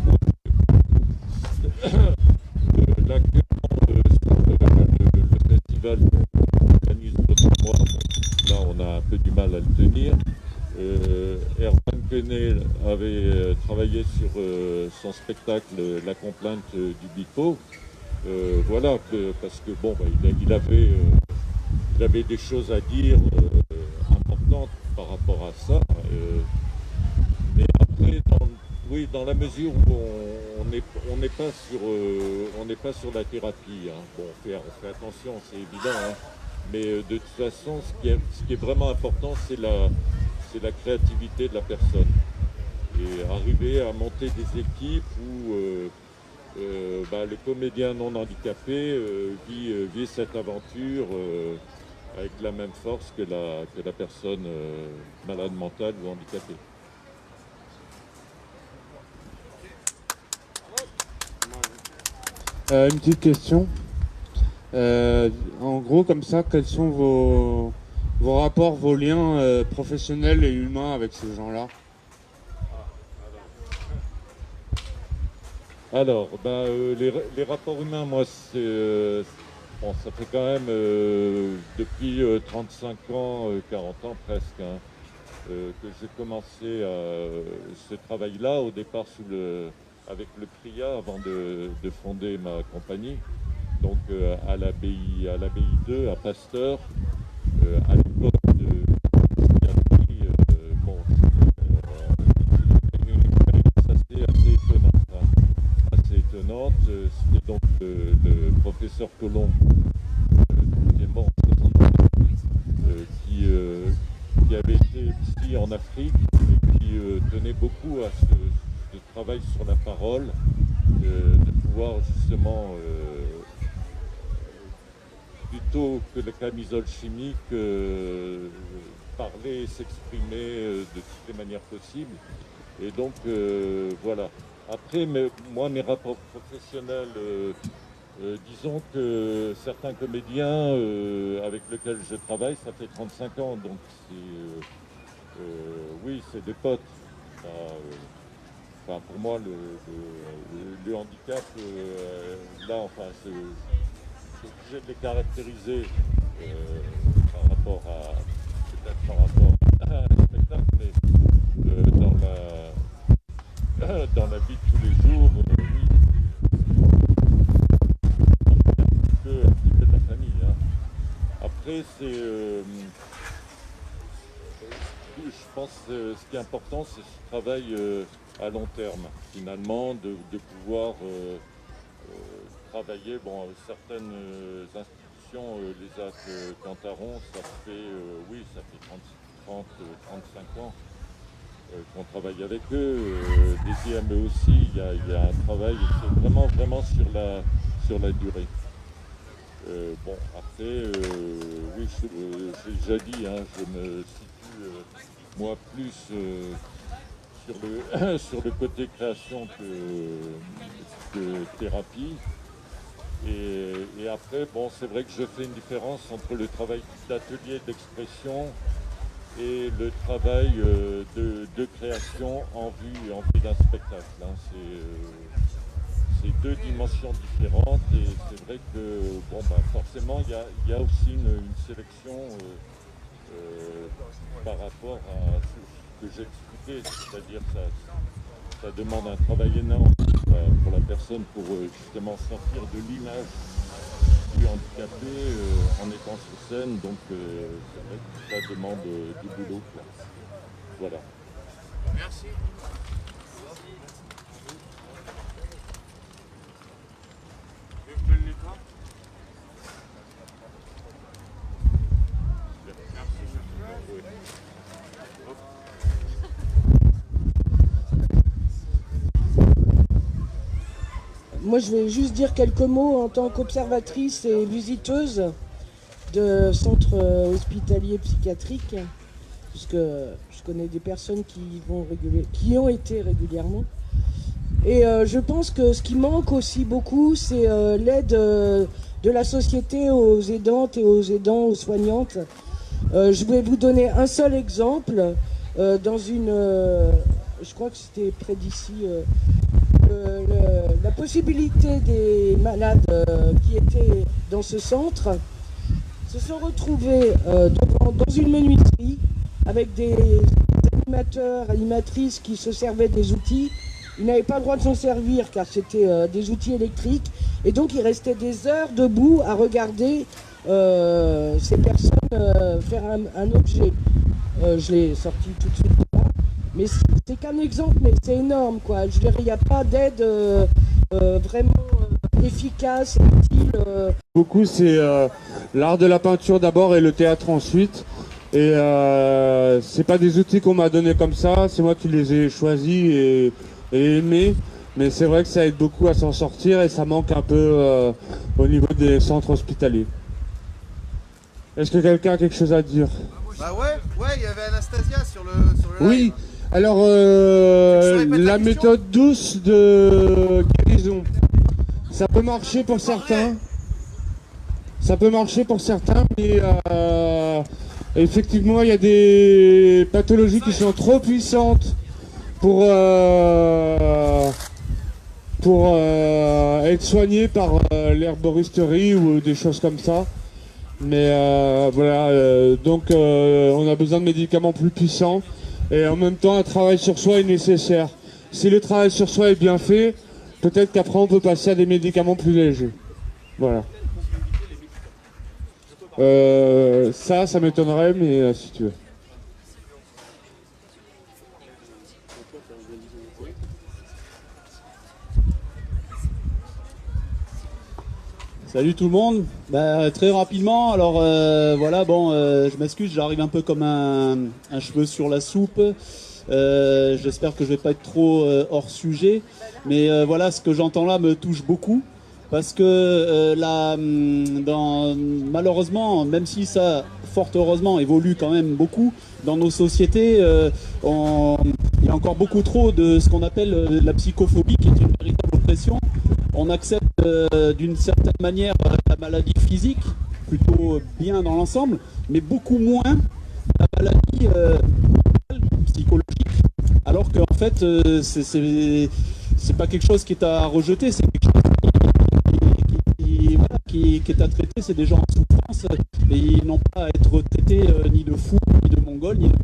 Là, sur le festival qu'on organise pour moi, là, on a un peu du mal à le tenir. Herman Quenet avait travaillé sur son spectacle La complainte du Bipo. Voilà, parce que bon, il avait des choses à dire importantes par rapport à ça. Mais après, dans la mesure où on n'est pas sur la thérapie. Hein. Bon, on fait attention, c'est évident. Hein. Mais de toute façon, ce qui est vraiment important, c'est la créativité de la personne. Et arriver à monter des équipes où le comédien non handicapé vit cette aventure avec la même force que la personne malade mentale ou handicapée. Une petite question. En gros, comme ça, quels sont vos rapports, vos liens professionnels et humains avec ces gens-là? Alors, les rapports humains, moi, ça fait quand même depuis 35 ans, 40 ans presque, hein, que j'ai commencé ce travail-là, au départ avec le PRIA, avant de fonder ma compagnie, donc à l'abbaye 2, à Pasteur, à l'époque de une expérience assez étonnante. C'était donc le professeur Colomb, qui est mort en 1972, qui avait été psy en Afrique et qui tenait beaucoup à ce travail sur la parole, de pouvoir justement, plutôt que la camisole chimique, parler et s'exprimer de toutes les manières possibles. Et donc, voilà. Après, moi, mes rapports professionnels, disons que certains comédiens avec lesquels je travaille, ça fait 35 ans, donc oui, c'est des potes. Pour moi, le handicap, là, je suis obligé de les caractériser par rapport à un spectacle, mais dans la vie de tous les jours, oui, un petit peu de la famille. Hein. Après, je pense que ce qui est important, c'est ce travail à long terme, finalement, de pouvoir travailler. Bon, certaines institutions, les AC Cantaron, ça fait 30-35 ans qu'on travaille avec eux. Des IME aussi, il y a un travail, c'est vraiment sur la durée. Après, oui, j'ai déjà dit, hein, je me situe, moi, plus sur le côté création que thérapie. Et après, c'est vrai que je fais une différence entre le travail d'atelier d'expression et le travail de création en vue d'un spectacle. Hein. C'est deux dimensions différentes et c'est vrai que forcément il y a aussi une sélection par rapport à ce que j'expliquais, c'est-à-dire ça demande un travail énorme pour la personne pour justement sortir de l'image du handicapé en étant sur scène, donc c'est vrai que ça demande du boulot, quoi. Voilà. Merci. Moi, je vais juste dire quelques mots en tant qu'observatrice et visiteuse de centres hospitaliers psychiatriques, puisque je connais des personnes qui ont été régulièrement. Et je pense que ce qui manque aussi beaucoup, c'est l'aide de la société aux aidantes et aux aidants, aux soignantes. Je vais vous donner un seul exemple. Dans une... je crois que c'était près d'ici... la possibilité des malades qui étaient dans ce centre se sont retrouvés dans une menuiserie avec des animateurs, animatrices qui se servaient des outils. Ils n'avaient pas le droit de s'en servir car c'était des outils électriques et donc ils restaient des heures debout à regarder ces personnes faire un objet. Je l'ai sorti tout de suite là. Mais c'est qu'un exemple, mais c'est énorme, quoi. Je veux dire, il n'y a pas d'aide vraiment efficace et utile. Beaucoup, c'est l'art de la peinture d'abord et le théâtre ensuite. Et c'est pas des outils qu'on m'a donnés comme ça, c'est moi qui les ai choisis et aimés. Mais c'est vrai que ça aide beaucoup à s'en sortir et ça manque un peu au niveau des centres hospitaliers. Est-ce que quelqu'un a quelque chose à dire? Bah ouais, il y avait Anastasia sur le Oui. live. Alors, la méthode douce de guérison, ça peut marcher pour certains. Ça peut marcher pour certains, mais effectivement, il y a des pathologies qui sont trop puissantes pour être soignées par l'herboristerie ou des choses comme ça. Mais voilà, donc on a besoin de médicaments plus puissants. Et en même temps, un travail sur soi est nécessaire. Si le travail sur soi est bien fait, peut-être qu'après on peut passer à des médicaments plus légers. Voilà. Ça m'étonnerait, mais si tu veux. Salut tout le monde. Très rapidement, alors voilà, bon, je m'excuse, j'arrive un peu comme un cheveu sur la soupe. J'espère que je vais pas être trop hors sujet, mais voilà, ce que j'entends là me touche beaucoup parce que malheureusement, même si ça, fort heureusement, évolue quand même beaucoup dans nos sociétés, il y a encore beaucoup trop de ce qu'on appelle la psychophobie, qui est une véritable oppression. On accepte d'une certaine manière la maladie physique, plutôt bien dans l'ensemble, mais beaucoup moins la maladie psychologique. Alors qu'en fait, c'est pas quelque chose qui est à rejeter, c'est quelque chose qui est à traiter. C'est des gens en souffrance et ils n'ont pas à être traités ni de fous, ni de mongols, ni de...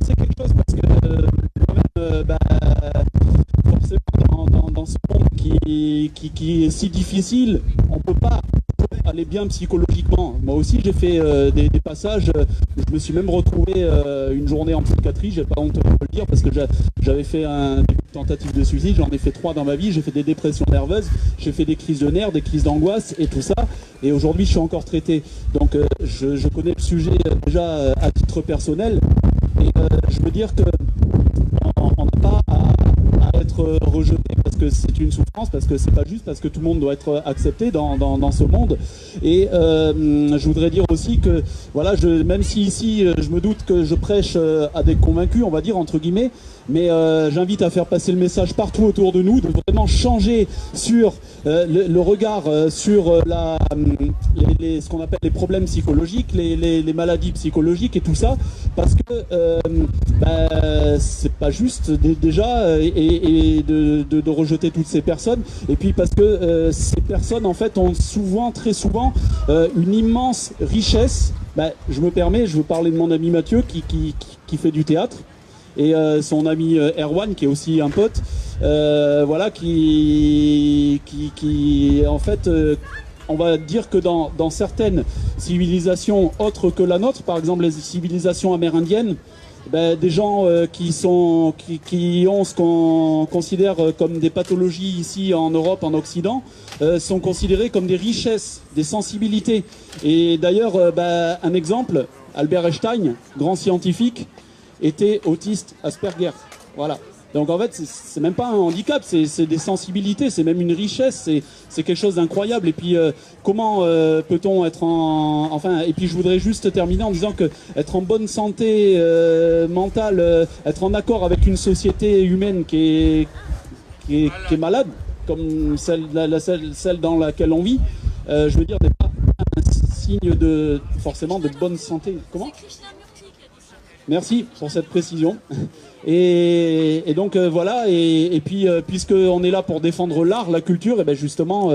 C'est quelque chose parce que quand même, forcément dans ce monde qui est si difficile, on peut pas aller bien psychologiquement. Moi aussi j'ai fait des passages où je me suis même retrouvé une journée en psychiatrie, j'ai pas honte de le dire parce que j'avais fait une tentative de suicide, j'en ai fait 3 dans ma vie, j'ai fait des dépressions nerveuses, j'ai fait des crises de nerfs, des crises d'angoisse et tout ça, et aujourd'hui je suis encore traité. Donc je connais le sujet déjà à titre personnel et je veux dire que on n'a pas à être rejeté parce que c'est une souffrance, parce que c'est pas juste, parce que tout le monde doit être accepté dans ce monde. Et je voudrais dire aussi que voilà, même si ici je me doute que je prêche à des convaincus, on va dire entre guillemets, mais j'invite à faire passer le message partout autour de nous, de vraiment changer sur le regard sur ce qu'on appelle les problèmes psychologiques, les maladies psychologiques et tout ça, parce que c'est pas juste déjà et de rejeter toutes ces personnes, et puis parce que ces personnes en fait ont souvent, très souvent, une immense richesse Ben, je me permets, je veux parler de mon ami Mathieu qui fait du théâtre. Et son ami Erwan, qui est aussi un pote, voilà, qui en fait, on va dire que dans certaines civilisations autres que la nôtre, par exemple les civilisations amérindiennes, ben, des gens qui ont ce qu'on considère comme des pathologies ici en Europe, en Occident, sont considérés comme des richesses, des sensibilités. Et d'ailleurs, ben, un exemple, Albert Einstein, grand scientifique, était autiste Asperger. Voilà. Donc en fait, c'est même pas un handicap, c'est des sensibilités, c'est même une richesse, c'est quelque chose d'incroyable. Et puis comment peut-on être enfin, et puis je voudrais juste terminer en disant que être en bonne santé mentale, être en accord avec une société humaine qui est malade, comme celle dans laquelle on vit, je veux dire, n'est pas un signe de forcément de bonne santé. Comment ? Merci pour cette précision. Et donc voilà, et puis puisqu'on est là pour défendre l'art, la culture, et bien justement,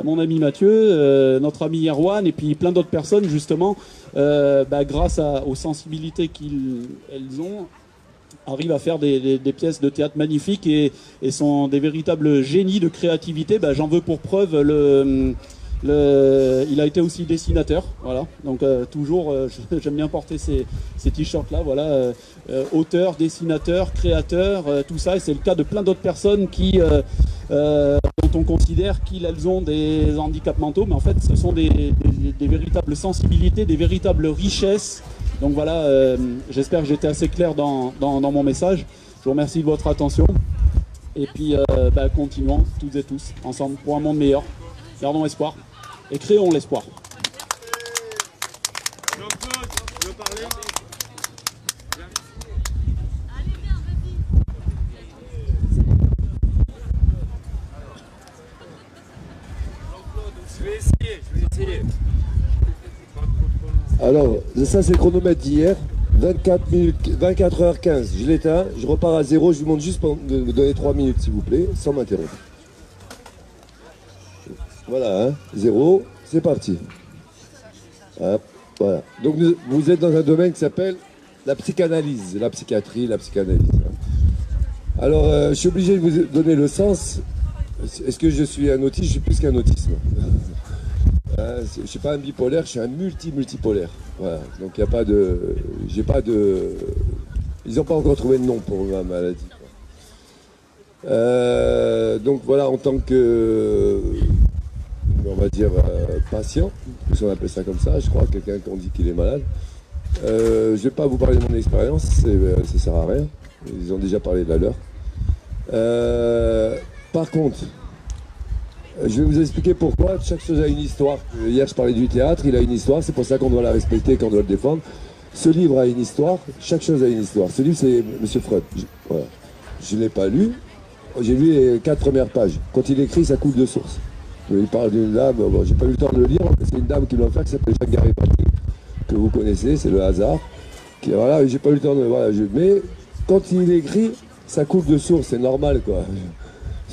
mon ami Mathieu, notre ami Erwan, et puis plein d'autres personnes, justement, grâce aux sensibilités qu'elles ont, arrivent à faire des pièces de théâtre magnifiques et sont des véritables génies de créativité. J'en veux pour preuve il a été aussi dessinateur, voilà. Donc toujours, j'aime bien porter ces t-shirts là, voilà. Auteur, dessinateur, créateur, tout ça, et c'est le cas de plein d'autres personnes dont on considère qu'elles ont des handicaps mentaux, mais en fait, ce sont des véritables sensibilités, des véritables richesses. Donc voilà, j'espère que j'étais assez clair dans mon message. Je vous remercie de votre attention, et puis continuons toutes et tous ensemble pour un monde meilleur. Gardons espoir. Et créons l'espoir. Jean-Claude, tu veux parler ? Je vais essayer. Alors, ça c'est le chronomètre d'hier, 24h15, je l'éteins, je repars à zéro, je vous demande juste de me donner 3 minutes s'il vous plaît, sans m'interrompre. Voilà, hein, 0, c'est parti. Hop, voilà. Donc vous êtes dans un domaine qui s'appelle la psychanalyse, la psychiatrie, la psychanalyse. Alors, je suis obligé de vous donner le sens. Est-ce que je suis un autiste? Je suis plus qu'un autisme. Je ne suis pas un bipolaire, je suis un multipolaire. Voilà. Donc il n'y a pas de... Ils n'ont pas encore trouvé de nom pour ma maladie. Donc voilà, en tant que... on va dire patient, si on appelle ça comme ça, je crois, quelqu'un qu'on dit qu'il est malade. Je ne vais pas vous parler de mon expérience, ça ne sert à rien. Ils ont déjà parlé de la leur. Par contre, je vais vous expliquer pourquoi chaque chose a une histoire. Hier, je parlais du théâtre, il a une histoire, c'est pour ça qu'on doit la respecter, qu'on doit le défendre. Ce livre a une histoire, chaque chose a une histoire. Ce livre, c'est M. Freud. Voilà. Je ne l'ai pas lu, j'ai lu les 4 premières pages. Quand il écrit, ça coule de source. Il parle d'une dame, bon, j'ai pas eu le temps de le lire, c'est une dame qui l'a fait, qui s'appelle Jacques Garibaldi, que vous connaissez, c'est le hasard. Voilà, j'ai pas eu le temps de... Voilà, mais quand il écrit, ça coule de source, c'est normal, quoi.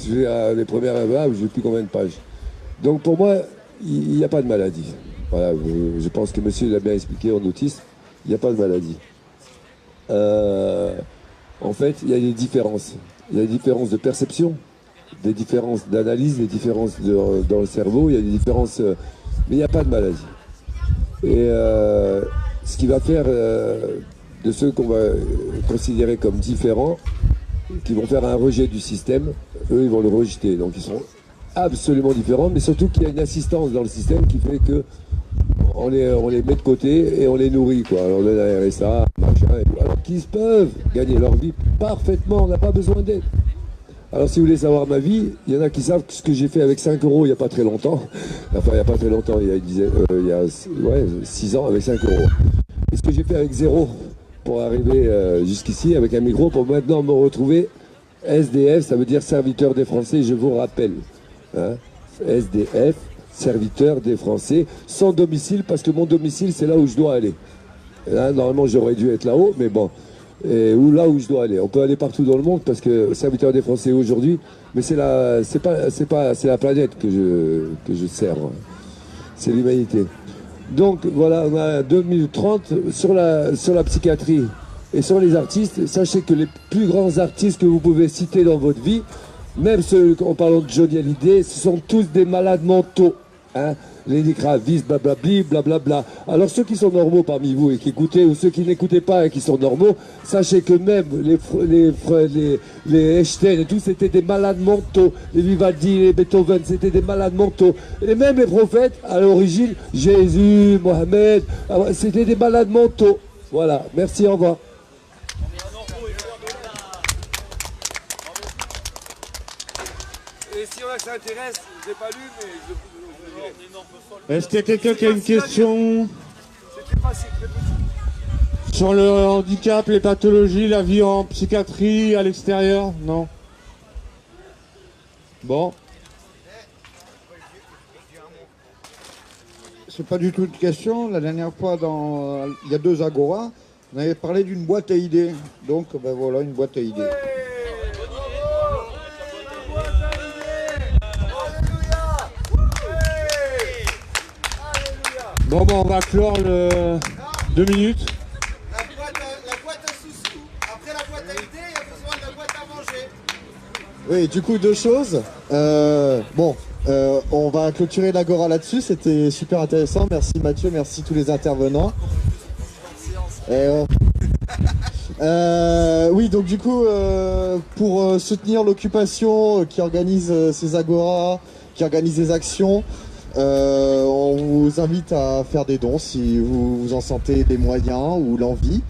Les premières je ne sais plus combien de pages. Donc pour moi, il n'y a pas de maladie. Voilà, je pense que monsieur l'a bien expliqué en autisme, il n'y a pas de maladie. En fait, il y a des différences. Il y a des différences de perception, des différences d'analyse, des différences dans le cerveau, il y a des différences... mais il n'y a pas de maladie. Et ce qui va faire de ceux qu'on va considérer comme différents, qui vont faire un rejet du système, eux ils vont le rejeter. Donc ils sont absolument différents, mais surtout qu'il y a une assistance dans le système qui fait que on les met de côté et on les nourrit, quoi. On donne un RSA, machin, et tout. Alors qu'ils peuvent gagner leur vie parfaitement, on n'a pas besoin d'aide. Alors si vous voulez savoir ma vie, il y en a qui savent ce que j'ai fait avec 5 euros il n'y a pas très longtemps. Enfin il n'y a pas très longtemps, il y a 6 ans avec 5 euros. Et ce que j'ai fait avec 0 pour arriver jusqu'ici avec un micro, pour maintenant me retrouver SDF, ça veut dire serviteur des Français, je vous rappelle. Hein, SDF, serviteur des Français, sans domicile, parce que mon domicile c'est là où je dois aller. Et là, normalement j'aurais dû être là-haut, mais bon. Ou là où je dois aller. On peut aller partout dans le monde parce que serviteur des Français aujourd'hui, mais c'est la planète que je sers. C'est l'humanité. Donc voilà, on a 2 minutes 30 sur la psychiatrie et sur les artistes. Sachez que les plus grands artistes que vous pouvez citer dans votre vie, même ceux en parlant de Johnny Hallyday, ce sont tous des malades mentaux. Hein, Lenny Kravitz, blablabli, blablabla. Alors ceux qui sont normaux parmi vous et qui écoutez, ou ceux qui n'écoutaient pas et qui sont normaux, sachez que même les Einstein et tout, c'était des malades mentaux. Les Vivaldi, les Beethoven, c'était des malades mentaux. Et même les prophètes, à l'origine, Jésus, Mohamed, c'était des malades mentaux. Voilà, merci, au revoir. Et si on a que ça intéresse, je l'ai pas lu, mais je dirai. Est-ce qu'il y a quelqu'un qui a une question sur le handicap, les pathologies, la vie en psychiatrie, à l'extérieur? Non. Bon. C'est pas du tout une question. La dernière fois, il y a 2 Agora, on avait parlé d'une boîte à idées. Donc, ben voilà, une boîte à idées. Bon, on va clore le 2 minutes. La boîte à sous-sous. Après la boîte à idées, il y a besoin de la boîte à manger. Oui, du coup, 2 choses. On va clôturer l'Agora là-dessus. C'était super intéressant. Merci Mathieu, merci tous les intervenants. Oui, donc du coup, pour soutenir l'occupation qui organise ces Agoras, qui organise des actions, on vous invite à faire des dons si vous en sentez les moyens ou l'envie.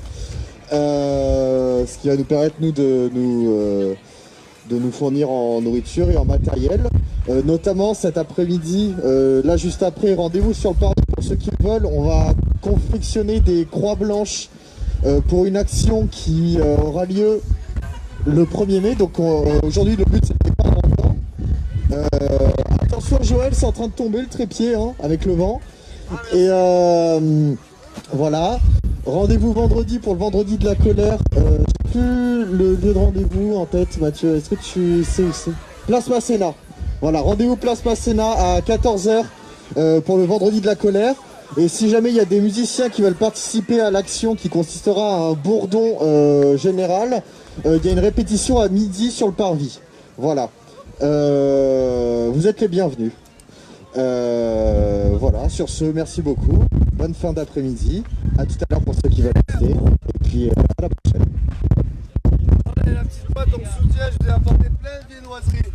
Ce qui va nous permettre, nous, de nous fournir en nourriture et en matériel. Notamment cet après-midi, là juste après, rendez-vous sur le parvis pour ceux qui veulent. On va confectionner des croix blanches pour une action qui aura lieu le 1er mai. Donc aujourd'hui, le but, c'était pas longtemps. Attention Joël, c'est en train de tomber le trépied avec le vent. Et voilà. Rendez-vous vendredi pour le vendredi de la colère. Je sais plus le lieu de rendez-vous en tête, Mathieu. Est-ce que tu sais où c'est? Place Masséna. Voilà, rendez-vous Place Masséna à 14 h pour le vendredi de la colère. Et si jamais il y a des musiciens qui veulent participer à l'action qui consistera à un bourdon général, il y a une répétition à midi sur le parvis. Voilà. Vous êtes les bienvenus. Voilà, sur ce, merci beaucoup. Bonne fin d'après-midi. À tout à l'heure pour ceux qui veulent rester. Et puis à la prochaine. Allez, la petite boîte en soutien, je vous ai apporté plein de viennoiseries.